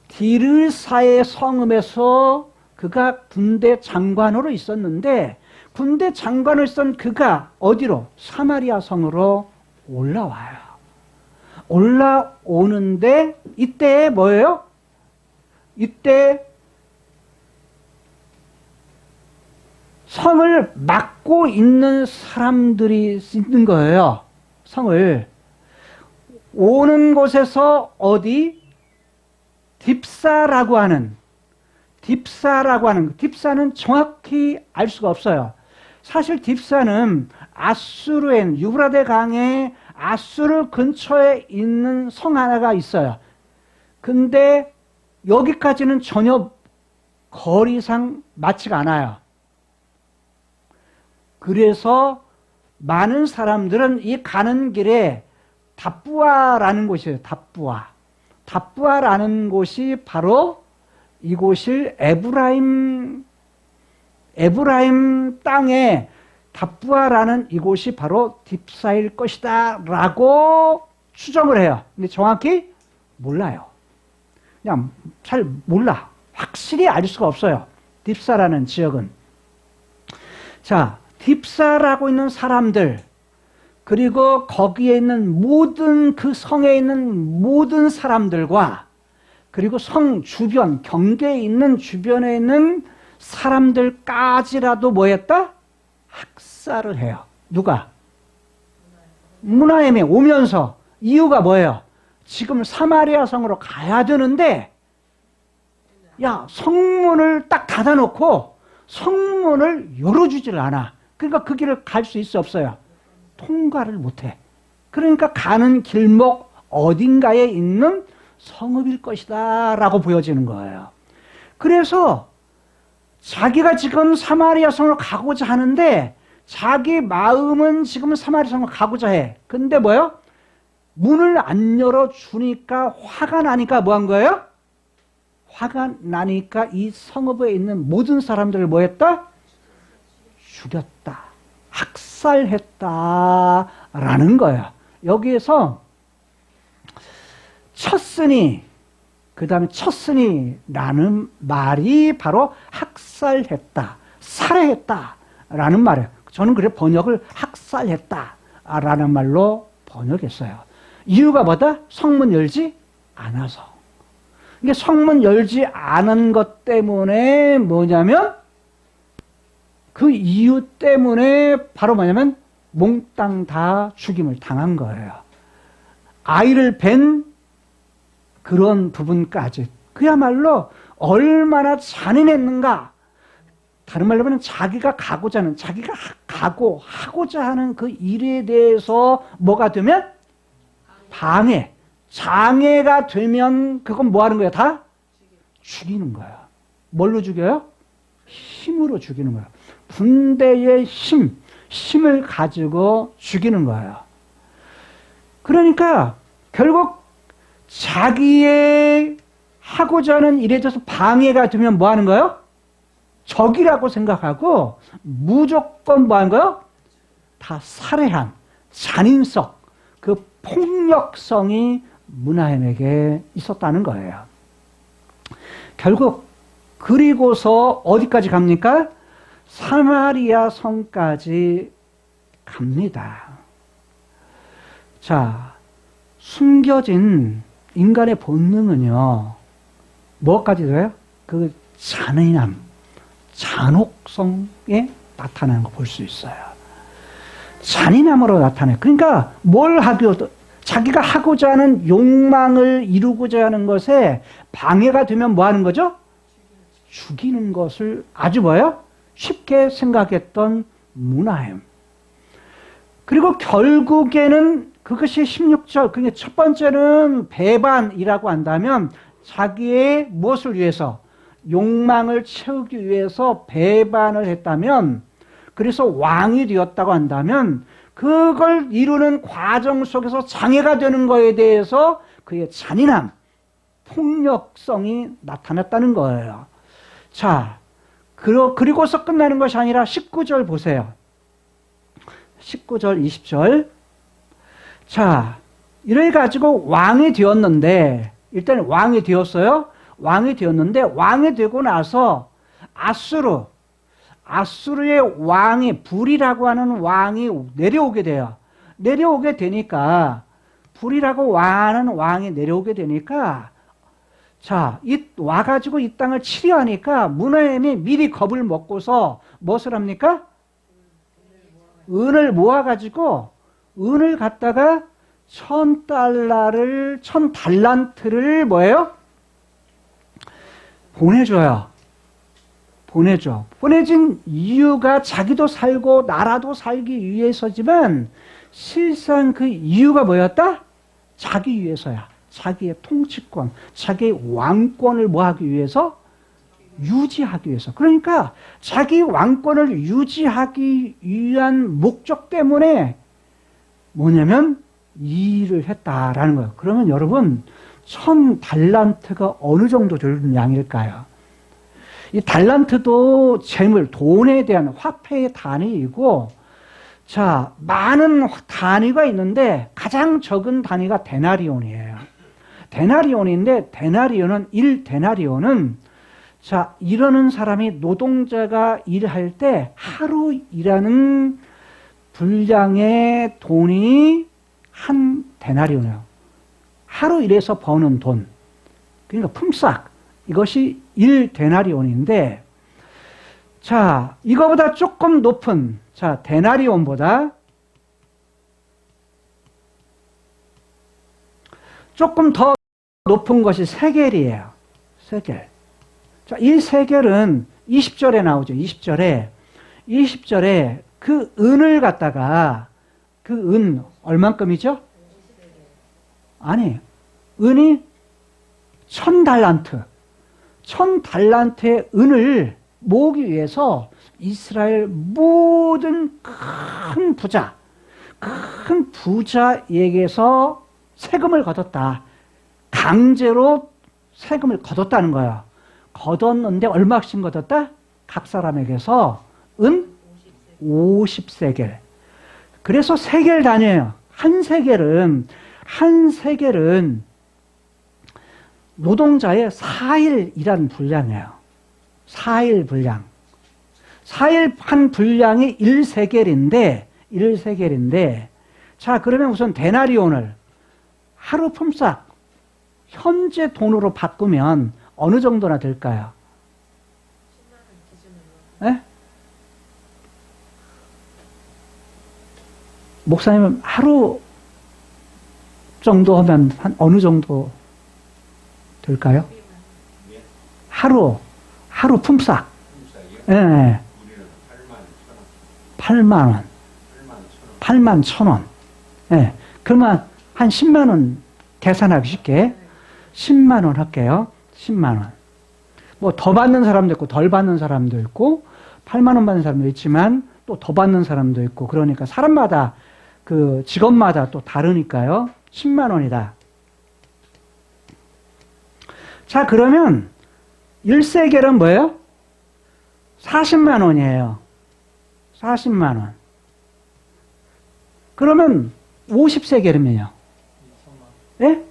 디르사의 성읍에서 그가 군대 장관으로 있었는데 군대 장관을 쓴 그가 어디로? 사마리아 성으로 올라와요. 올라오는데 이때 뭐예요? 이때 성을 막고 있는 사람들이 있는 거예요. 성을. 오는 곳에서 어디? 딥사라고 하는, 딥사는 정확히 알 수가 없어요. 사실 딥사는 아수르엔, 유브라데 강의 아수르 근처에 있는 성 하나가 있어요. 근데 여기까지는 전혀 거리상 맞지가 않아요. 그래서 많은 사람들은 이 가는 길에 답부아라는 곳이에요. 답부아라는 곳이 바로 이곳을 에브라임 땅에 답부아라는 이곳이 바로 딥사일 것이다 라고 추정을 해요. 근데 정확히 몰라요. 그냥 잘 몰라. 확실히 알 수가 없어요. 딥사라는 지역은. 자, 딥사라고 있는 사람들, 그리고 거기에 있는 모든 그 성에 있는 모든 사람들과 그리고 성 주변, 경계에 있는 주변에 있는 사람들까지라도 뭐였다? 학살을 해요. 누가? 문하햄이 오면서. 이유가 뭐예요? 지금 사마리아 성으로 가야 되는데 야, 성문을 딱 닫아놓고 성문을 열어주질 않아. 그러니까 그 길을 갈 수 있어 없어요? 통과를 못해. 그러니까 가는 길목 어딘가에 있는 성읍일 것이다 라고 보여지는 거예요. 그래서 자기가 지금 사마리아 성으로 가고자 하는데 자기 마음은 지금 사마리아 성으로 가고자 해. 근데 뭐요? 문을 안 열어주니까 화가 나니까 뭐 한 거예요? 화가 나니까 이 성읍에 있는 모든 사람들을 뭐 했다? 죽였다. 학살했다. 라는 거예요. 여기에서 쳤으니, 그 다음에 쳤으니 라는 말이 바로 학살했다. 살해했다. 라는 말이에요. 저는 그래 번역을 학살했다. 라는 말로 번역했어요. 이유가 뭐다? 성문 열지 않아서. 이게 성문 열지 않은 것 때문에 뭐냐면 그 이유 때문에 바로 뭐냐면 몽땅 다 죽임을 당한 거예요. 아이를 뵌 그런 부분까지 그야말로 얼마나 잔인했는가. 다른 말로 하면 자기가 가고자 하는 그 일에 대해서 뭐가 되면 장애가 되면 그건 뭐 하는 거야? 다 죽이는 거야. 뭘로 죽여요? 힘으로 죽이는 거야. 군대의 힘을 가지고 죽이는 거예요. 그러니까 결국 자기의 하고자 하는 일에 대해서 방해가 되면 뭐 하는 거예요? 적이라고 생각하고 무조건 뭐 하는 거예요? 다 살해한 잔인성, 그 폭력성이 문하햄에게 있었다는 거예요. 결국 그리고서 어디까지 갑니까? 사마리아 성까지 갑니다. 자, 숨겨진 인간의 본능은요, 뭐까지 돼요? 그 잔인함, 잔혹성에 나타나는 거 볼 수 있어요. 잔인함으로 나타나요. 그러니까 자기가 하고자 하는 욕망을 이루고자 하는 것에 방해가 되면 뭐 하는 거죠? 죽이는 것을 아주 뭐예요? 쉽게 생각했던 문화임. 그리고 결국에는 그것이 16절, 그게 첫 번째는 배반이라고 한다면 자기의 무엇을 위해서? 욕망을 채우기 위해서 배반을 했다면, 그래서 왕이 되었다고 한다면 그걸 이루는 과정 속에서 장애가 되는 것에 대해서 그의 잔인함, 폭력성이 나타났다는 거예요. 자, 그리고서 끝나는 것이 아니라 19절 보세요. 19절, 20절. 자, 이래가지고 왕이 되었는데, 일단 왕이 되었어요. 왕이 되었는데, 왕이 되고 나서 아수르의 왕이, 불이라고 하는 왕이 내려오게 돼요. 내려오게 되니까, 불이라고 하는 왕이 내려오게 되니까, 자, 와가지고 이 땅을 치려하니까 문하임이 미리 겁을 먹고서 무엇을 합니까? 은을 모아가지고, 은을 갖다가 1000달란트를 뭐예요? 보내줘요. 보내진 이유가 자기도 살고 나라도 살기 위해서지만 실상 그 이유가 뭐였다? 자기 위해서야. 자기의 통치권, 자기의 왕권을 뭐 하기 위해서? 유지하기 위해서. 그러니까 자기 왕권을 유지하기 위한 목적 때문에 뭐냐면 이 일을 했다라는 거예요. 그러면 여러분 1000달란트가 어느 정도 되는 양일까요? 이 달란트도 재물, 돈에 대한 화폐의 단위이고, 자, 많은 단위가 있는데 가장 적은 단위가 데나리온이에요. 데나리온인데 데나리온은 1데나리온은 자, 이러는 사람이 노동자가 일할 때 하루 일하는 분량의 돈이 한 데나리온이에요. 하루 일해서 버는 돈. 그러니까 품삯. 이것이 1데나리온인데, 자, 이거보다 조금 높은, 자, 데나리온보다 조금 더 높은 것이 세겔이에요. 세겔. 자, 이 세겔은 20절에 나오죠. 20절에 그 은을 갖다가, 그 은, 얼만큼이죠? 아니, 은이 1000달란트. 1000달란트의 은을 모으기 위해서 이스라엘 모든 큰 부자에게서 세금을 걷었다. 강제로 세금을 걷었다는 거예요. 걷었는데 얼마씩 걷었다? 각 사람에게서 은 50세겔. 그래서 세겔 단위예요. 한 세겔은 노동자의 4일 일한 분량이에요. 4일 분량. 4일 한 분량이 1세겔인데, 자, 그러면 우선 데나리온을 하루 품삯, 현재 돈으로 바꾸면 어느 정도나 될까요? 네? 목사님은 하루 정도 하면 한 어느 정도 될까요? 하루 품삯. 예. 네. 8만 1,000원. 예. 네. 그러면 한 10만 원 계산하기 쉽게 10만 원 할게요. 10만 원. 뭐 더 받는 사람도 있고 덜 받는 사람도 있고 8만 원 받는 사람도 있지만 또 더 받는 사람도 있고, 그러니까 사람마다 그 직업마다 또 다르니까요. 10만 원이다. 자, 그러면 1세겔은 뭐예요? 40만 원이에요. 40만 원. 그러면 50세겔이면요? 예?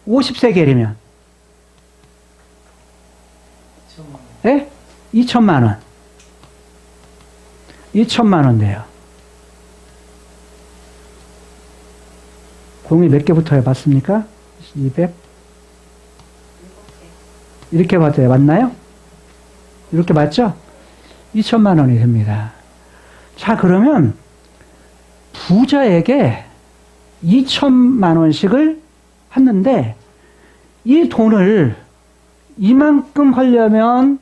50세겔이면? 예? 2천만 원. 2천만 원 돼요. 종이 몇 개부터 해봤습니까? 200? 이렇게 봤어요. 맞나요? 이렇게 맞죠? 2천만 원이 됩니다. 자, 그러면 부자에게 2천만 원씩을 했는데 이 돈을 이만큼 하려면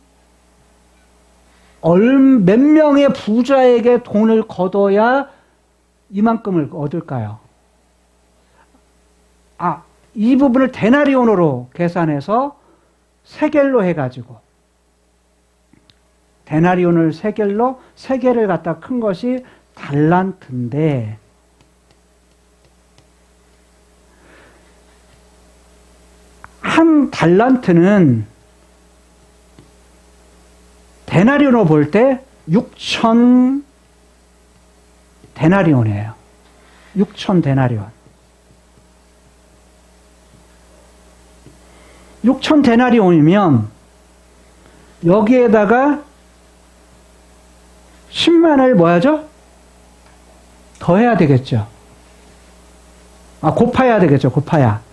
몇 명의 부자에게 돈을 걷어야 이만큼을 얻을까요? 이 부분을 데나리온으로 계산해서 세겔로 해가지고 데나리온을 세겔로 세겔을 갖다 큰 것이 달란트인데 한 달란트는 데나리온으로 볼 때 6천 데나리온이에요. 6천 데나리온. 6천 데나리온이면 여기에다가 10만을 뭐 하죠? 더해야 되겠죠. 곱해야 되겠죠. 곱해야.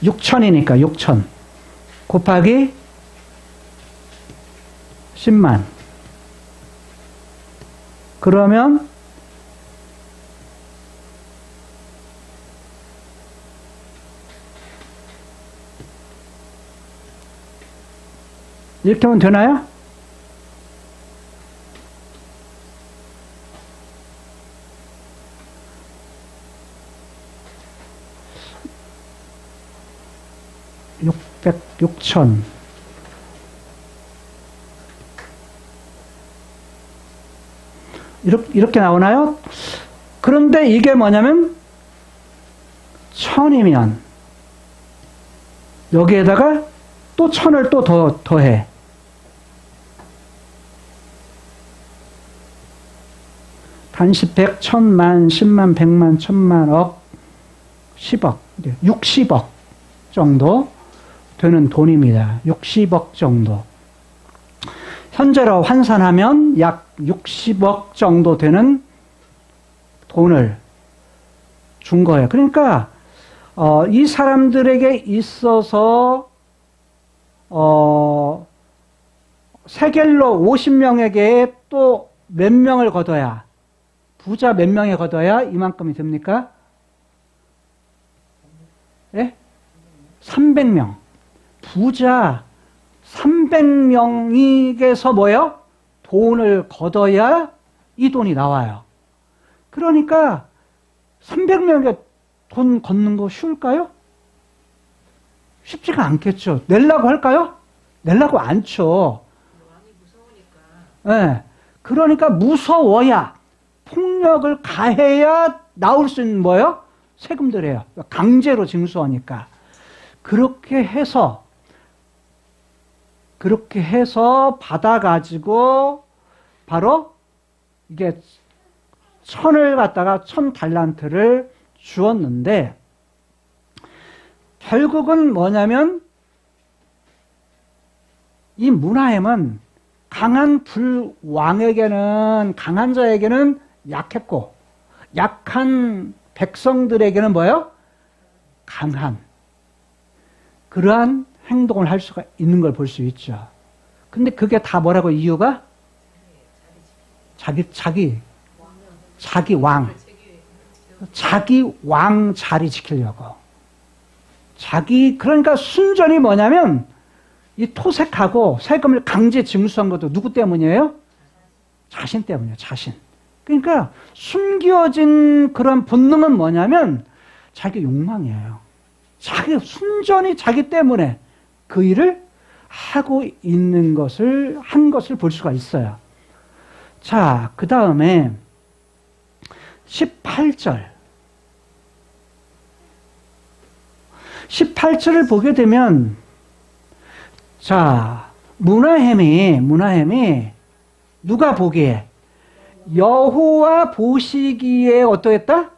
6천이니까 6천 곱하기 10만. 그러면 이렇게 하면 되나요? 육천. 이렇게 나오나요? 그런데 이게 뭐냐면, 1000이면, 여기에다가 또 1000을 또 더해. 단시 100, 1000만, 10만, 100만, 1000만, 억, 10억, 60억 정도 되는 돈입니다. 60억 정도. 현재로 환산하면 약 60억 정도 되는 돈을 준 거예요. 그러니까 이 사람들에게 있어서 세겔로 50명에게 또 몇 명을 걷어야, 부자 몇 명에 걷어야 이만큼이 됩니까? 예? 300명. 부자 300명에게서 뭐예요? 돈을 걷어야 이 돈이 나와요. 그러니까 300명에게 돈 걷는 거 쉬울까요? 쉽지가 않겠죠. 내려고 할까요? 내려고 않죠. 네. 그러니까 무서워야, 폭력을 가해야 나올 수 있는 뭐예요? 세금들이에요. 강제로 징수하니까. 그렇게 해서 받아가지고 바로 이게 1000을 갖다가 1000달란트를 주었는데, 결국은 뭐냐면 이 문하햄은 강한 불왕에게는, 강한 자에게는 약했고, 약한 백성들에게는 뭐예요? 강한, 그러한 행동을 할 수가 있는 걸 볼 수 있죠. 근데 그게 다 뭐라고, 이유가? 자기 왕 자리 지키려고. 그러니까 순전히 뭐냐면, 이 토색하고 세금을 강제 징수한 것도 누구 때문이에요? 자신 때문이에요, 자신. 그러니까 숨겨진 그런 본능은 뭐냐면, 자기 욕망이에요. 순전히 자기 때문에 그 일을 하고 있는 것을, 한 것을 볼 수가 있어요. 자, 그 다음에 18절. 18절을 보게 되면, 자, 문하햄이 누가 보기에, 여호와 보시기에 어떠했다?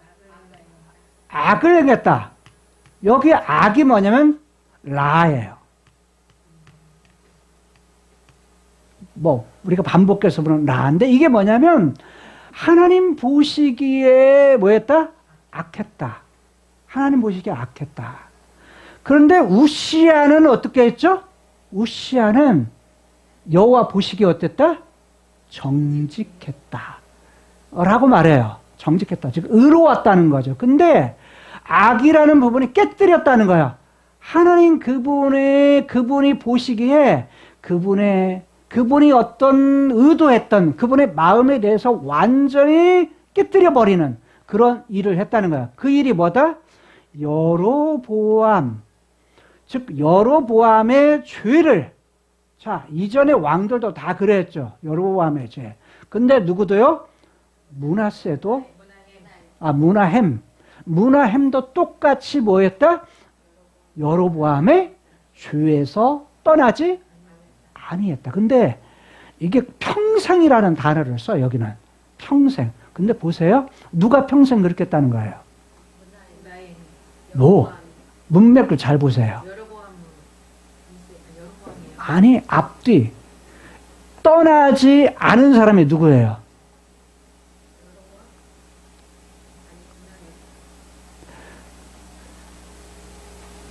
악을 행했다. 여기 악이 뭐냐면 라예요. 뭐 우리가 반복해서 보는 라인데 이게 뭐냐면 하나님 보시기에 뭐였다? 악했다. 하나님 보시기에 악했다. 그런데 우시야는 어떻게 했죠? 우시야는 여호와 보시기에 어땠다? 정직했다. 라고 말해요. 정직했다. 즉 의로웠다는 거죠. 근데 악이라는 부분이 깨뜨렸다는 거예요. 하나님 그분이 보시기에 그분이 어떤 의도했던 그분의 마음에 대해서 완전히 깨뜨려 버리는 그런 일을 했다는 거야. 그 일이 뭐다? 여로보암. 즉 여로보암의 죄를, 자 이전의 왕들도 다 그랬죠. 여로보암의 죄. 근데 누구도요? 문하햄도 똑같이 뭐였다? 여로보암의 죄에서 떠나지 아니했다. 근데 이게 평생이라는 단어를 써. 여기는 평생. 근데 보세요. 누가 평생 그렇게 했다는 거예요? 문맥을 잘 보세요. 아니 앞뒤 떠나지 않은 사람이 누구예요?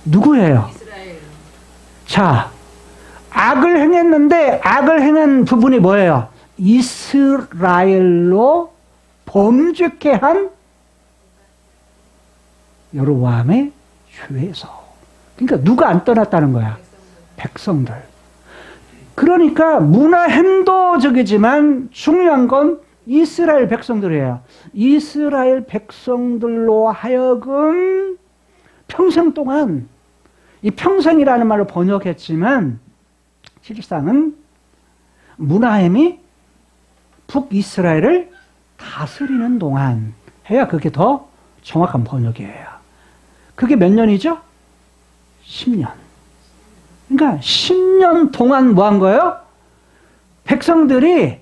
누구예요? 자, 악을 행했는데 악을 행한 부분이 뭐예요? 이스라엘로 범죄케 한 여로보암의 죄에서. 그러니까 누가 안 떠났다는 거야? 백성들. 그러니까 문하햄도 저기지만 중요한 건 이스라엘 백성들이에요. 이스라엘 백성들로 하여금 평생 동안, 이 평생이라는 말을 번역했지만 실상은 문하햄이 북이스라엘을 다스리는 동안 해야 그게 더 정확한 번역이에요. 그게 몇 년이죠? 10년. 그러니까 10년 동안 뭐 한 거예요? 백성들이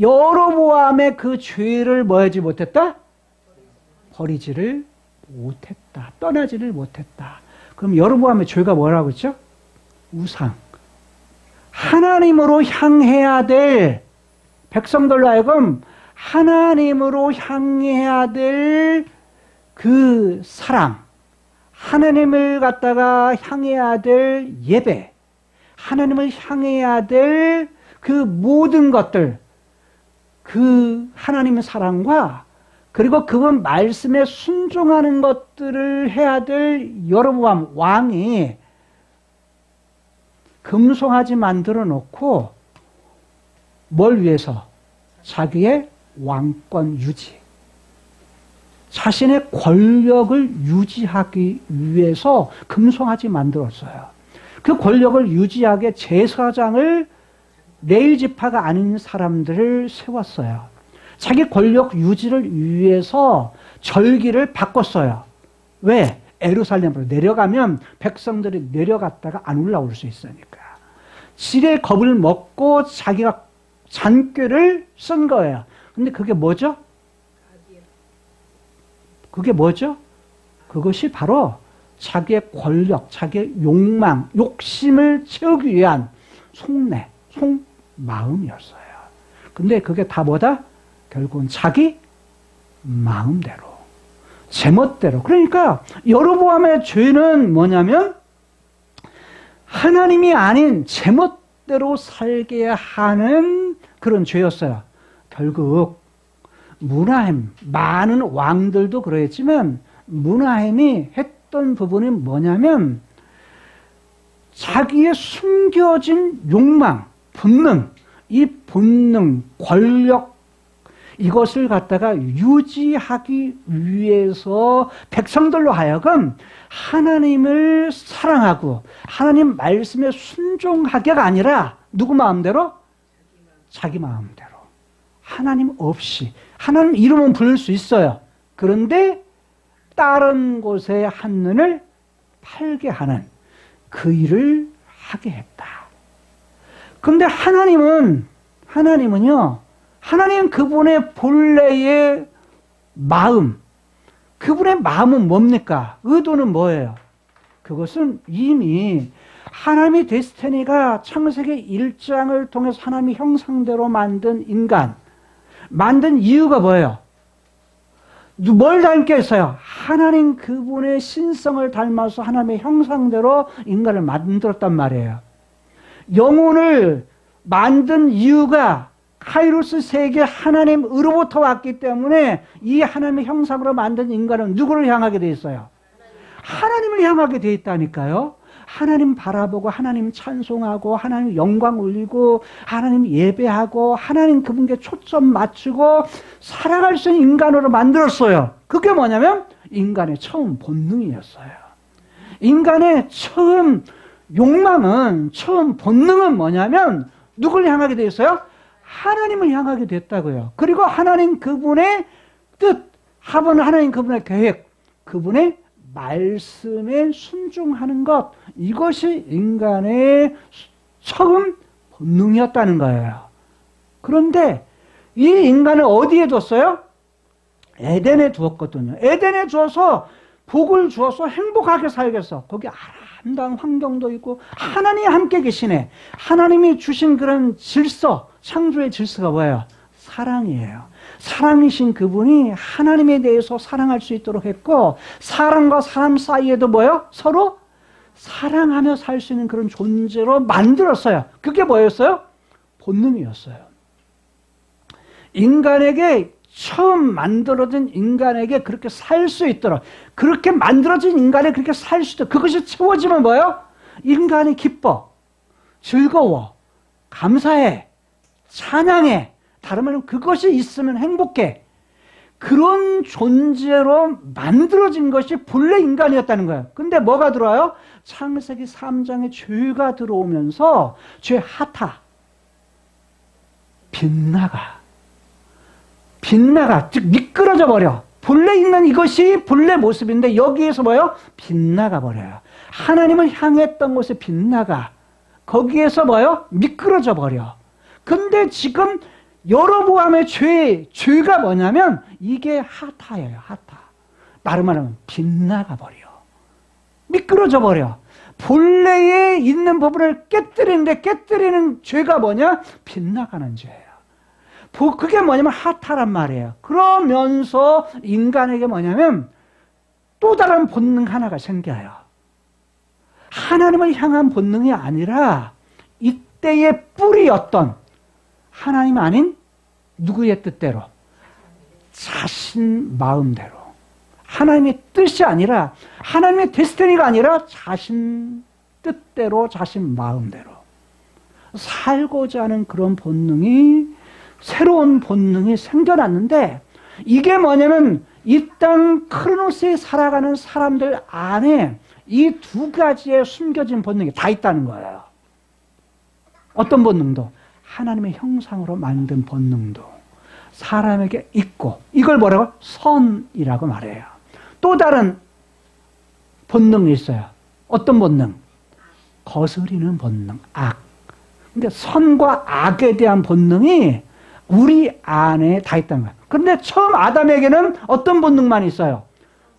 여로보암의 그 죄를 뭐 하지 못했다? 버리지를 못했다. 떠나지를 못했다. 그럼 여로보암의 죄가 뭐라고 했죠? 우상. 하나님으로 향해야 될, 백성들로 하여금 하나님으로 향해야 될 그 사랑, 하나님을 갖다가 향해야 될 예배, 하나님을 향해야 될 그 모든 것들, 그 하나님의 사랑과 그리고 그분 말씀에 순종하는 것들을 해야 될 여로보암 왕이 금송아지 만들어 놓고 뭘 위해서? 자기의 왕권 유지, 자신의 권력을 유지하기 위해서 금송아지 만들었어요. 그 권력을 유지하게 제사장을 레위지파가 아닌 사람들을 세웠어요. 자기 권력 유지를 위해서 절기를 바꿨어요. 왜? 예루살렘으로 내려가면 백성들이 내려갔다가 안 올라올 수 있으니까. 지레 겁을 먹고 자기가 잔꾀를 쓴 거예요. 근데 그게 뭐죠? 그게 뭐죠? 그것이 바로 자기의 권력, 자기의 욕망, 욕심을 채우기 위한 속마음이었어요. 근데 그게 다 뭐다? 결국은 자기 마음대로, 제멋대로. 그러니까 여로보암의 죄는 뭐냐면 하나님이 아닌 제멋대로 살게 하는 그런 죄였어요. 결국 문하햄, 많은 왕들도 그랬지만 문하햄이 했던 부분이 뭐냐면 자기의 숨겨진 욕망, 본능, 이 본능, 권력, 이것을 갖다가 유지하기 위해서 백성들로 하여금 하나님을 사랑하고 하나님 말씀에 순종하게가 아니라 누구 마음대로? 자기 마음대로. 하나님 없이. 하나님 이름은 부를 수 있어요. 그런데 다른 곳에 한눈을 팔게 하는 그 일을 하게 했다. 그런데 하나님은요, 하나님 그분의 본래의 마음, 그분의 마음은 뭡니까? 의도는 뭐예요? 그것은 이미 하나님의 데스티니가 창세기 1장을 통해서 하나님의 형상대로 만든 인간, 만든 이유가 뭐예요? 뭘 닮게 했어요? 하나님 그분의 신성을 닮아서 하나님의 형상대로 인간을 만들었단 말이에요. 영혼을 만든 이유가 카이로스 세계 하나님으로부터 왔기 때문에 이 하나님의 형상으로 만든 인간은 누구를 향하게 돼 있어요? 하나님을 향하게 돼 있다니까요. 하나님 바라보고 하나님 찬송하고 하나님 영광 올리고 하나님 예배하고 하나님 그분께 초점 맞추고 살아갈 수 있는 인간으로 만들었어요. 그게 뭐냐면 인간의 처음 본능이었어요. 인간의 처음 욕망은, 처음 본능은 뭐냐면 누굴 향하게 돼 있어요? 하나님을 향하게 됐다고요. 그리고 하나님 그분의 뜻, 하나님 그분의 계획, 그분의 말씀에 순종하는 것, 이것이 인간의 처음 본능이었다는 거예요. 그런데 이 인간을 어디에 뒀어요? 에덴에 두었거든요. 에덴에 두어서 복을 주어서 행복하게 살겠어. 거기 아름다운 환경도 있고 하나님이 함께 계시네. 하나님이 주신 그런 질서, 창조의 질서가 뭐예요? 사랑이에요. 사랑이신 그분이 하나님에 대해서 사랑할 수 있도록 했고, 사람과 사람 사이에도 뭐예요? 서로 사랑하며 살 수 있는 그런 존재로 만들었어요. 그게 뭐였어요? 본능이었어요. 인간에게, 처음 만들어진 인간에게 그렇게 살 수 있도록, 그렇게 만들어진 인간에 그렇게 살 수 있도록, 그것이 채워지면 뭐예요? 인간이 기뻐, 즐거워, 감사해, 찬양해. 다른 말로 그것이 있으면 행복해. 그런 존재로 만들어진 것이 본래 인간이었다는 거예요. 근데 뭐가 들어와요? 창세기 3장에 죄가 들어오면서 죄 하타, 빗나가, 즉 미끄러져 버려. 본래 있는 이것이 본래 모습인데 여기에서 뭐예요? 빗나가 버려요. 하나님을 향했던 곳에 빗나가, 거기에서 뭐예요? 미끄러져 버려. 근데 지금 여로보암의 죄가 뭐냐면 이게 하타예요. 하타. 다른 말하면 빗나가 버려. 미끄러져 버려. 본래에 있는 부분을 깨뜨리는데, 깨뜨리는 죄가 뭐냐? 빗나가는 죄예요. 그게 뭐냐면 하타란 말이에요. 그러면서 인간에게 뭐냐면 또 다른 본능 하나가 생겨요. 하나님을 향한 본능이 아니라 이때의 뿌리였던 하나님 아닌 누구의 뜻대로? 자신 마음대로. 하나님의 뜻이 아니라, 하나님의 데스티니가 아니라 자신 뜻대로, 자신 마음대로 살고자 하는 그런 본능이, 새로운 본능이 생겨났는데, 이게 뭐냐면 이 땅 크로노스에 살아가는 사람들 안에 이 두 가지의 숨겨진 본능이 다 있다는 거예요. 어떤 본능도? 하나님의 형상으로 만든 본능도 사람에게 있고, 이걸 뭐라고? 선이라고 말해요. 또 다른 본능이 있어요. 어떤 본능? 거스리는 본능, 악. 근데 선과 악에 대한 본능이 우리 안에 다 있다는 거예요. 그런데 처음 아담에게는 어떤 본능만 있어요?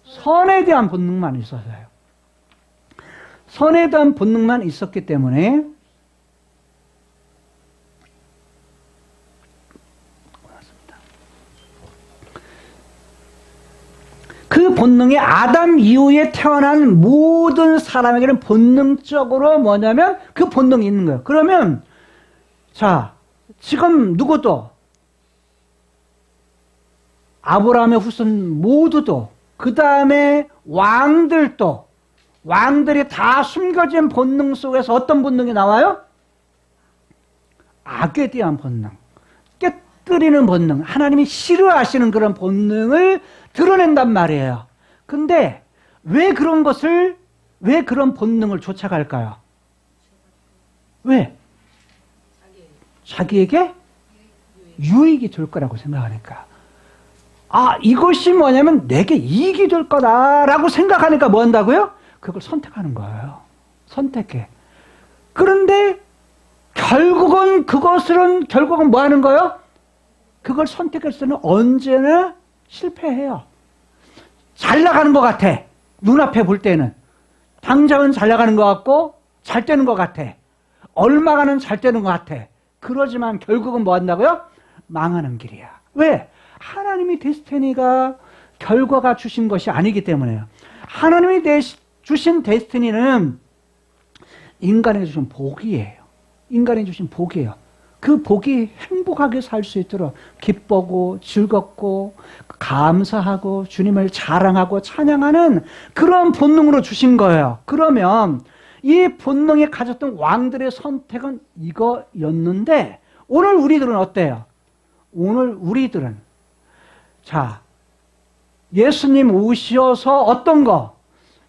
선에 대한 본능만 있었어요. 선에 대한 본능만 있었기 때문에 그 본능이 아담 이후에 태어난 모든 사람에게는 본능적으로 뭐냐면 그 본능이 있는 거예요. 그러면 자, 지금 누구도, 아브라함의 후손 모두도, 그 다음에 왕들도, 왕들이 다 숨겨진 본능 속에서 어떤 본능이 나와요? 악에 대한 본능, 깨뜨리는 본능, 하나님이 싫어하시는 그런 본능을 드러낸단 말이에요. 근데 왜 그런 본능을 쫓아갈까요? 왜? 자기에게 유익이 될 거라고 생각하니까. 이것이 뭐냐면 내게 이익이 될 거다라고 생각하니까 뭐 한다고요? 그걸 선택하는 거예요. 선택해. 그런데 결국은 뭐 하는 거예요? 그걸 선택했을 때는 언제나 실패해요. 잘 나가는 것 같아. 눈앞에 볼 때는. 당장은 잘 나가는 것 같고, 잘 되는 것 같아. 얼마가는 잘 되는 것 같아. 그러지만 결국은 뭐 한다고요? 망하는 길이야. 왜? 하나님이 데스티니가 결과가 주신 것이 아니기 때문에요. 하나님이 주신 데스티니는 인간에게 주신 복이에요. 인간에게 주신 복이에요. 그 복이 행복하게 살 수 있도록 기쁘고 즐겁고 감사하고 주님을 자랑하고 찬양하는 그런 본능으로 주신 거예요. 그러면 이 본능이 가졌던 왕들의 선택은 이거였는데 오늘 우리들은 어때요? 오늘 우리들은 자 예수님 오셔서 어떤 거?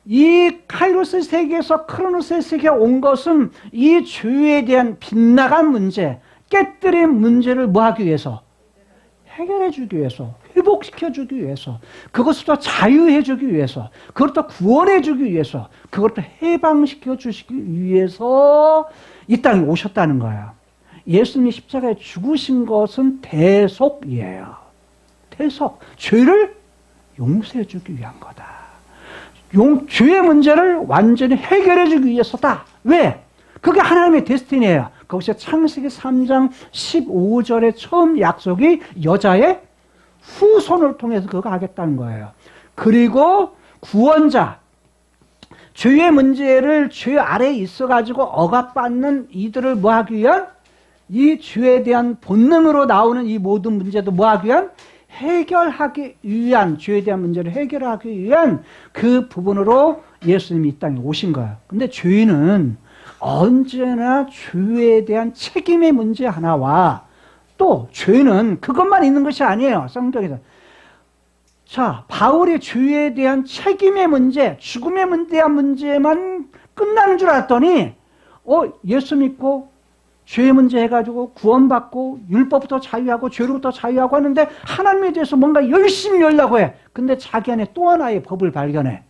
이 카이로스 세계에서 크로노스 세계에 온 것은 이 죄에 대한 빗나간 문제, 깨뜨린 문제를 뭐 하기 위해서? 해결해 주기 위해서, 회복시켜 주기 위해서, 그것부터 자유해 주기 위해서, 그것부터 구원해 주기 위해서, 그것부터 해방시켜 주시기 위해서 이 땅에 오셨다는 거예요. 예수님이 십자가에 죽으신 것은 대속이에요. 대속. 죄를 용서해 주기 위한 거다. 죄의 문제를 완전히 해결해 주기 위해서다. 왜? 그게 하나님의 데스티니예요. 거기서 창세기 3장 15절에 처음 약속이 여자의 후손을 통해서 그거 하겠다는 거예요. 그리고 구원자, 죄의 문제를 죄 아래에 있어가지고 억압받는 이들을 뭐 하기 위한? 이 죄에 대한 본능으로 나오는 이 모든 문제도 뭐 하기 위한? 해결하기 위한, 죄에 대한 문제를 해결하기 위한 그 부분으로 예수님이 이 땅에 오신 거예요. 근데 죄는 언제나 죄에 대한 책임의 문제 하나와 또 죄는 그것만 있는 것이 아니에요. 성경에서. 자, 바울이 죄에 대한 책임의 문제, 죽음에 대한 문제만 끝나는 줄 알았더니 예수 믿고 죄의 문제 해가지고 구원받고 율법부터 자유하고 죄로부터 자유하고 하는데 하나님에 대해서 뭔가 열심히 하려고 해. 근데 자기 안에 또 하나의 법을 발견해.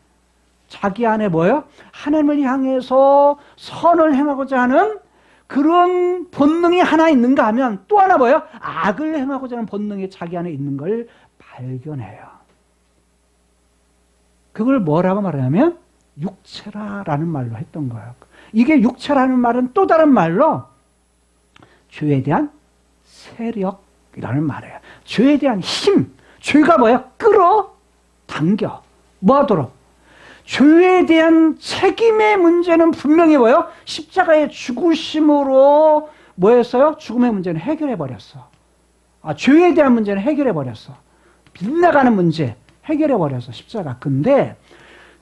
자기 안에 뭐예요? 하나님을 향해서 선을 행하고자 하는 그런 본능이 하나 있는가 하면 또 하나 뭐예요? 악을 행하고자 하는 본능이 자기 안에 있는 걸 발견해요. 그걸 뭐라고 말하냐면 육체라라는 말로 했던 거예요. 이게 육체라는 말은 또 다른 말로 죄에 대한 세력이라는 말이에요. 죄에 대한 힘. 죄가 뭐예요? 끌어당겨. 뭐 하도록? 죄에 대한 책임의 문제는 분명히 뭐예요? 십자가의 죽으심으로 뭐 했어요? 죽음의 문제는 해결해버렸어. 죄에 대한 문제는 해결해버렸어. 빗나가는 문제 해결해버렸어. 십자가. 근데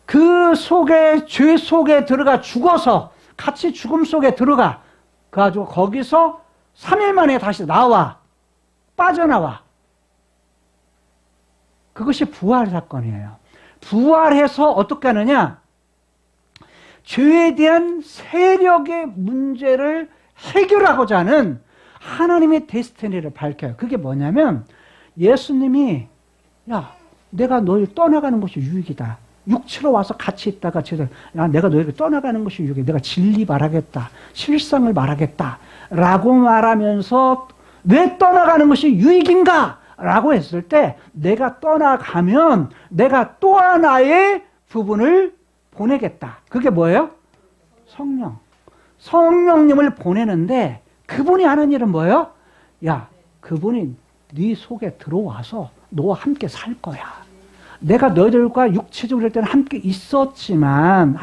그 속에, 죄 속에 들어가 죽어서 같이 죽음 속에 들어가. 그래가지고 거기서 3일 만에 다시 나와. 빠져나와. 그것이 부활 사건이에요. 부활해서 어떻게 하느냐? 죄에 대한 세력의 문제를 해결하고자 하는 하나님의 데스티니를 밝혀요. 그게 뭐냐면 예수님이 내가 너희를 떠나가는 것이 유익이다. 육체로 와서 같이 있다가 내가 너희를 떠나가는 것이 유익이다. 내가 진리 말하겠다. 실상을 말하겠다. 라고 말하면서 왜 떠나가는 것이 유익인가? 라고 했을 때 내가 떠나가면 내가 또 하나의 부분을 보내겠다. 그게 뭐예요? 성령. 성령님을 보내는데 그분이 하는 일은 뭐예요? 그분이 네 속에 들어와서 너와 함께 살 거야. 내가 너희들과 육체적으로 할 때는 함께 있었지만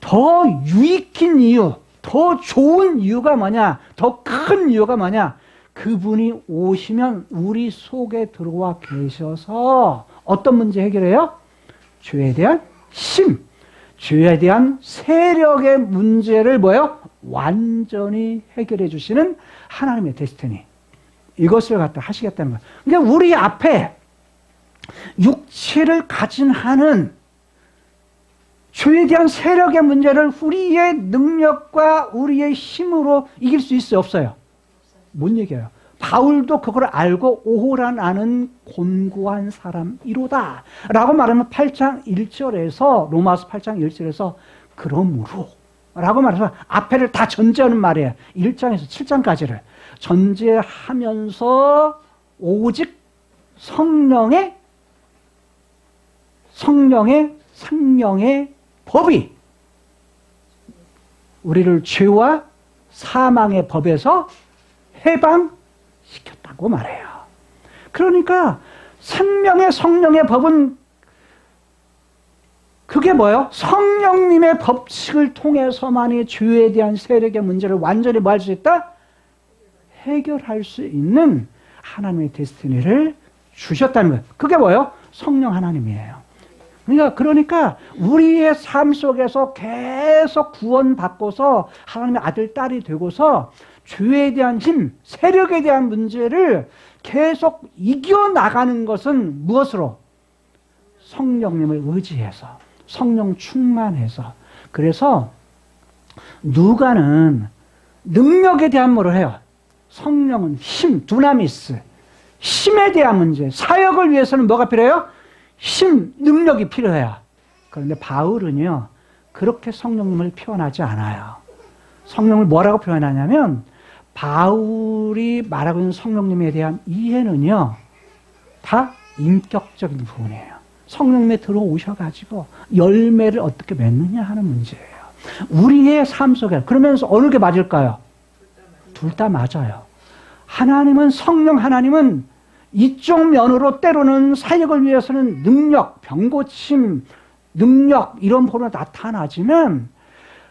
더 유익한 이유, 더 좋은 이유가 뭐냐? 더 큰 이유가 뭐냐? 그분이 오시면 우리 속에 들어와 계셔서 어떤 문제 해결해요? 죄에 대한 힘, 죄에 대한 세력의 문제를 뭐예요? 완전히 해결해 주시는 하나님의 데스티니. 이것을 갖다 하시겠다는 거예요. 그러니까 우리 앞에 육체를 가진 하는 죄에 대한 세력의 문제를 우리의 능력과 우리의 힘으로 이길 수 있어요? 없어요? 못 이겨요. 바울도 그걸 알고 오호라 나는 곤고한 사람이로다 라고 말하면 8장 1절에서 로마서 8장 1절에서 그러므로 라고 말해서 앞에를 다 전제하는 말이에요. 1장에서 7장까지를 전제하면서 오직 성령의 생명의 법이 우리를 죄와 사망의 법에서 해방시켰다고 말해요. 그러니까 생명의 성령의 법은 그게 뭐예요? 성령님의 법칙을 통해서만이 죄에 대한 세력의 문제를 완전히 뭐 할 수 있다? 해결할 수 있는 하나님의 데스티니를 주셨다는 거예요. 그게 뭐예요? 성령 하나님이에요. 그러니까 우리의 삶 속에서 계속 구원받고서 하나님의 아들, 딸이 되고서 죄에 대한 힘, 세력에 대한 문제를 계속 이겨나가는 것은 무엇으로? 성령님을 의지해서, 성령 충만해서. 그래서 누가는 능력에 대한 뭐를 해요? 성령은 힘, 두나미스, 힘에 대한 문제, 사역을 위해서는 뭐가 필요해요? 힘, 능력이 필요해요. 그런데 바울은요, 그렇게 성령님을 표현하지 않아요. 성령을 뭐라고 표현하냐면, 바울이 말하고 있는 성령님에 대한 이해는요, 다 인격적인 부분이에요. 성령님에 들어오셔가지고 열매를 어떻게 맺느냐 하는 문제예요. 우리의 삶 속에, 그러면서 어느 게 맞을까요? 둘 다 맞아요. 하나님은, 성령 하나님은 이쪽 면으로 때로는 사역을 위해서는 능력, 병고침, 능력 이런 보로 나타나지만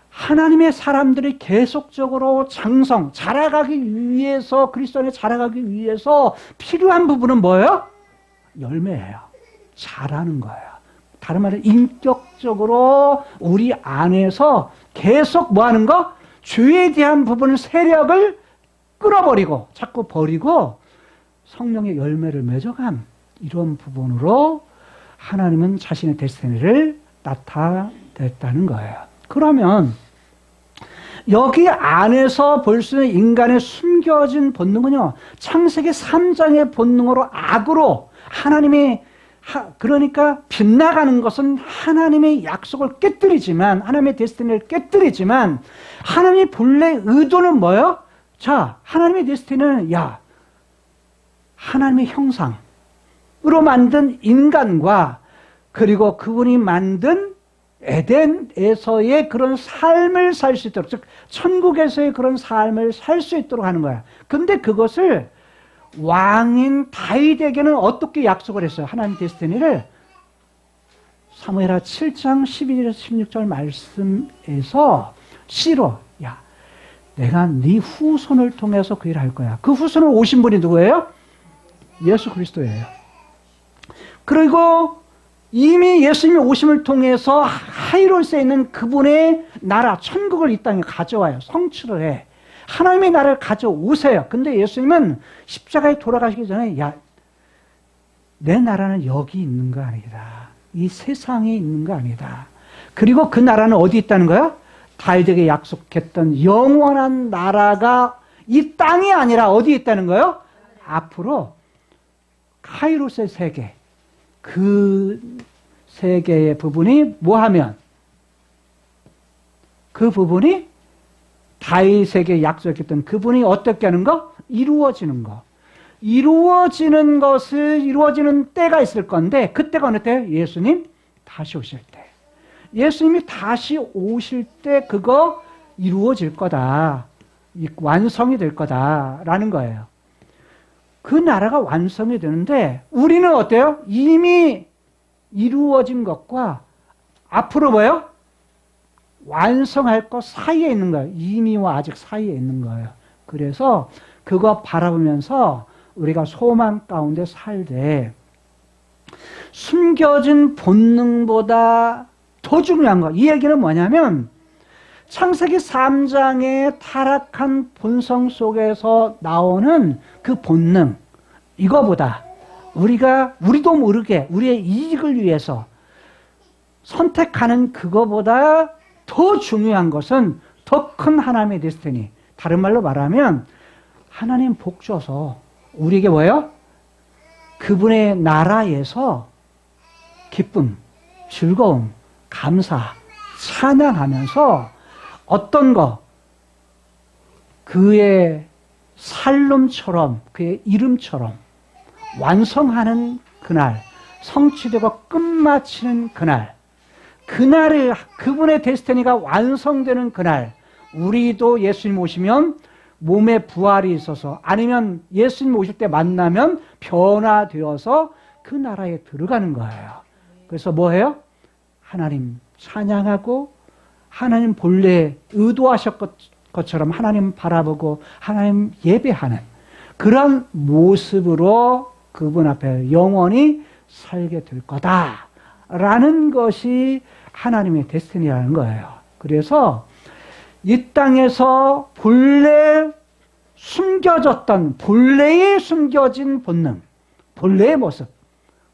하나님의 사람들이 계속적으로 장성, 자라가기 위해서, 그리스도 안에 자라가기 위해서 필요한 부분은 뭐예요? 열매예요. 자라는 거예요. 다른 말로 인격적으로 우리 안에서 계속 뭐 하는 거? 죄에 대한 부분을, 세력을 끌어버리고 자꾸 버리고 성령의 열매를 맺어간 이런 부분으로 하나님은 자신의 데스티니를 나타냈다는 거예요. 그러면 여기 안에서 볼 수 있는 인간의 숨겨진 본능은요, 창세기 3장의 본능으로 악으로 하나님이 그러니까 빗나가는 것은 하나님의 약속을 깨뜨리지만, 하나님의 데스티니를 깨뜨리지만, 하나님의 본래 의도는 뭐예요? 자, 하나님의 데스티니는 하나님의 형상으로 만든 인간과 그리고 그분이 만든 에덴에서의 그런 삶을 살 수 있도록, 즉 천국에서의 그런 삶을 살 수 있도록 하는 거야. 근데 그것을 왕인 다윗에게는 어떻게 약속을 했어요? 하나님 데스티니를 사무엘하 7장 12절에서 16절 말씀에서 씨로, 내가 네 후손을 통해서 그 일을 할 거야. 그 후손을 오신 분이 누구예요? 예수 그리스도예요. 그리고 이미 예수님의 오심을 통해서 하이로스에 있는 그분의 나라, 천국을 이 땅에 가져와요. 성취를 해. 하나님의 나라를 가져오세요. 근데 예수님은 십자가에 돌아가시기 전에, 내 나라는 여기 있는 거 아니다. 이 세상에 있는 거 아니다. 그리고 그 나라는 어디 있다는 거야? 다윗에게 약속했던 영원한 나라가 이 땅이 아니라 어디에 있다는 거예요? 앞으로 카이로스의 세계, 그 세계의 부분이 뭐하면, 그 부분이 다윗에게 약속했던 그분이 어떻게 하는 거? 이루어지는 거. 이루어지는 것을, 이루어지는 때가 있을 건데, 그때가 어느 때예요? 예수님 다시 오실 때. 예수님이 다시 오실 때 그거 이루어질 거다. 완성이 될 거다라는 거예요. 그 나라가 완성이 되는데 우리는 어때요? 이미 이루어진 것과 앞으로 뭐예요? 완성할 것 사이에 있는 거예요. 이미와 아직 사이에 있는 거예요. 그래서 그거 바라보면서 우리가 소망 가운데 살되 숨겨진 본능보다 더 중요한 거. 이 얘기는 뭐냐면 창세기 3장의 타락한 본성 속에서 나오는 그 본능, 이거보다 우리도 모르게 우리의 이익을 위해서 선택하는 그거보다 더 중요한 것은 더 큰 하나님의 데스티니. 다른 말로 말하면 하나님 복 줘서 우리에게 뭐예요? 그분의 나라에서 기쁨, 즐거움, 감사, 찬양하면서 어떤 거, 그의 살름처럼, 그의 이름처럼 완성하는 그날, 성취되고 끝마치는 그날, 그날을, 그분의 데스티니가 완성되는 그날, 우리도 예수님 오시면 몸에 부활이 있어서 아니면 예수님 오실 때 만나면 변화되어서 그 나라에 들어가는 거예요. 그래서 뭐예요? 하나님 찬양하고 하나님 본래 의도하셨 것처럼 하나님 바라보고 하나님 예배하는 그런 모습으로 그분 앞에 영원히 살게 될 거다라는 것이 하나님의 데스티니라는 거예요. 그래서 이 땅에서 본래 숨겨졌던 본래에 숨겨진 본능, 본래의 모습,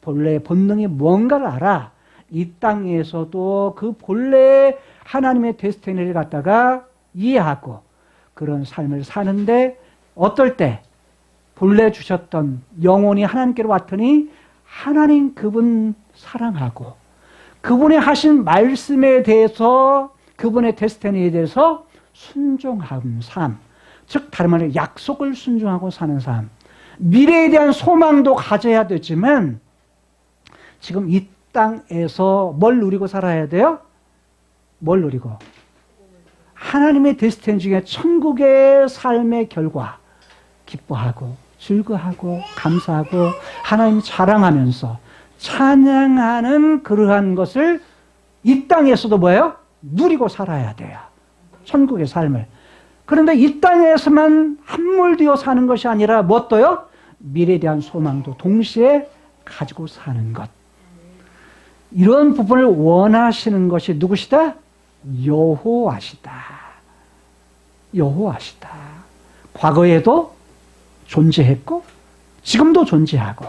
본래의 본능이 뭔가를 알아 이 땅에서도 그 본래 하나님의 데스티니를 갖다가 이해하고 그런 삶을 사는데 어떨 때 본래 주셨던 영혼이 하나님께로 왔더니 하나님 그분 사랑하고 그분의 하신 말씀에 대해서 그분의 데스티니에 대해서 순종하는 삶, 즉 다른 말로 약속을 순종하고 사는 삶, 미래에 대한 소망도 가져야 되지만 지금 이 땅에서 뭘 누리고 살아야 돼요? 뭘 누리고? 하나님의 데스티니 중에 천국의 삶의 결과 기뻐하고 즐거워하고 감사하고 하나님 자랑하면서 찬양하는 그러한 것을 이 땅에서도 뭐예요? 누리고 살아야 돼요. 천국의 삶을. 그런데 이 땅에서만 함몰되어 사는 것이 아니라 무엇도요? 미래에 대한 소망도 동시에 가지고 사는 것. 이런 부분을 원하시는 것이 누구시다? 여호와시다. 여호와시다. 과거에도 존재했고 지금도 존재하고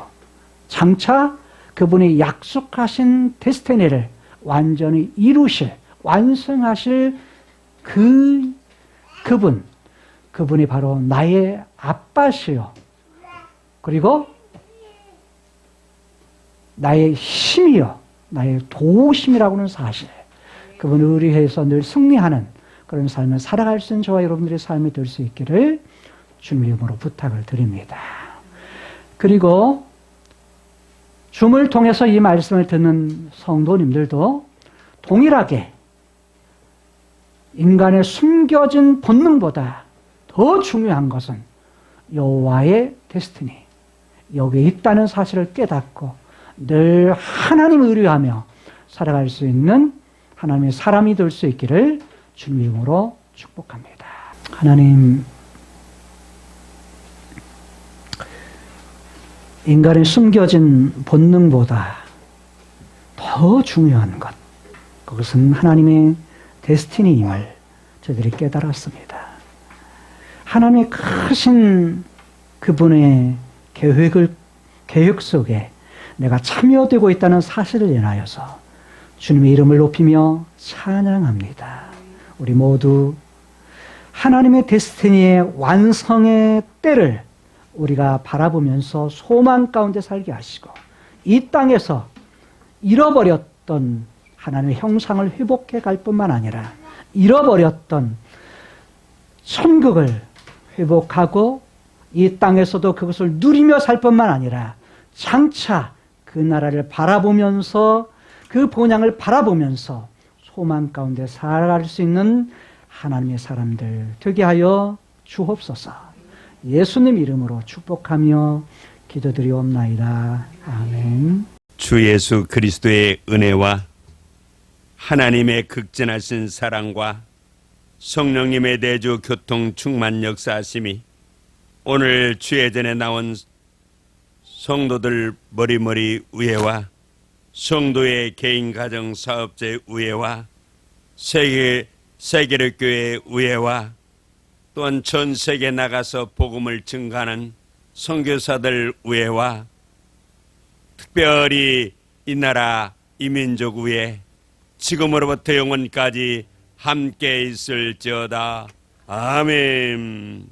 장차 그분이 약속하신 데스티니를 완전히 이루실 완성하실 그분이 바로 나의 아빠시요 그리고 나의 힘이요 나의 도우심이라고 하는 사실 그분을 의뢰해서 늘 승리하는 그런 삶을 살아갈 수 있는 저와 여러분들의 삶이 될 수 있기를 주님의 이름으로 부탁을 드립니다. 그리고 줌을 통해서 이 말씀을 듣는 성도님들도 동일하게 인간의 숨겨진 본능보다 더 중요한 것은 여호와의 데스티니, 여기에 있다는 사실을 깨닫고 늘 하나님을 의뢰하며 살아갈 수 있는 하나님의 사람이 될 수 있기를 주님의 이름으로 축복합니다. 하나님, 인간의 숨겨진 본능보다 더 중요한 것, 그것은 하나님의 데스티니임을 저들이 깨달았습니다. 하나님의 크신 그분의 계획 속에 내가 참여되고 있다는 사실을 인하여서 주님의 이름을 높이며 찬양합니다. 우리 모두 하나님의 데스티니의 완성의 때를 우리가 바라보면서 소망 가운데 살게 하시고 이 땅에서 잃어버렸던 하나님의 형상을 회복해 갈 뿐만 아니라 잃어버렸던 천국을 회복하고 이 땅에서도 그것을 누리며 살 뿐만 아니라 장차 그 나라를 바라보면서 그 본향을 바라보면서 소망 가운데 살아갈 수 있는 하나님의 사람들 되게 하여 주옵소서. 예수님 이름으로 축복하며 기도드리옵나이다. 아멘. 주 예수 그리스도의 은혜와 하나님의 극진하신 사랑과 성령님의 내주 교통 충만 역사하심이 오늘 주예전에 나온 성도들 머리머리 위에와 성도의 개인 가정 사업자의 위에와 세계력 교회의 위에와 또한 전 세계 나가서 복음을 증가하는 선교사들 위에와 특별히 이 나라 이 민족 위에 지금으로부터 영원까지 함께 있을지어다. 아멘.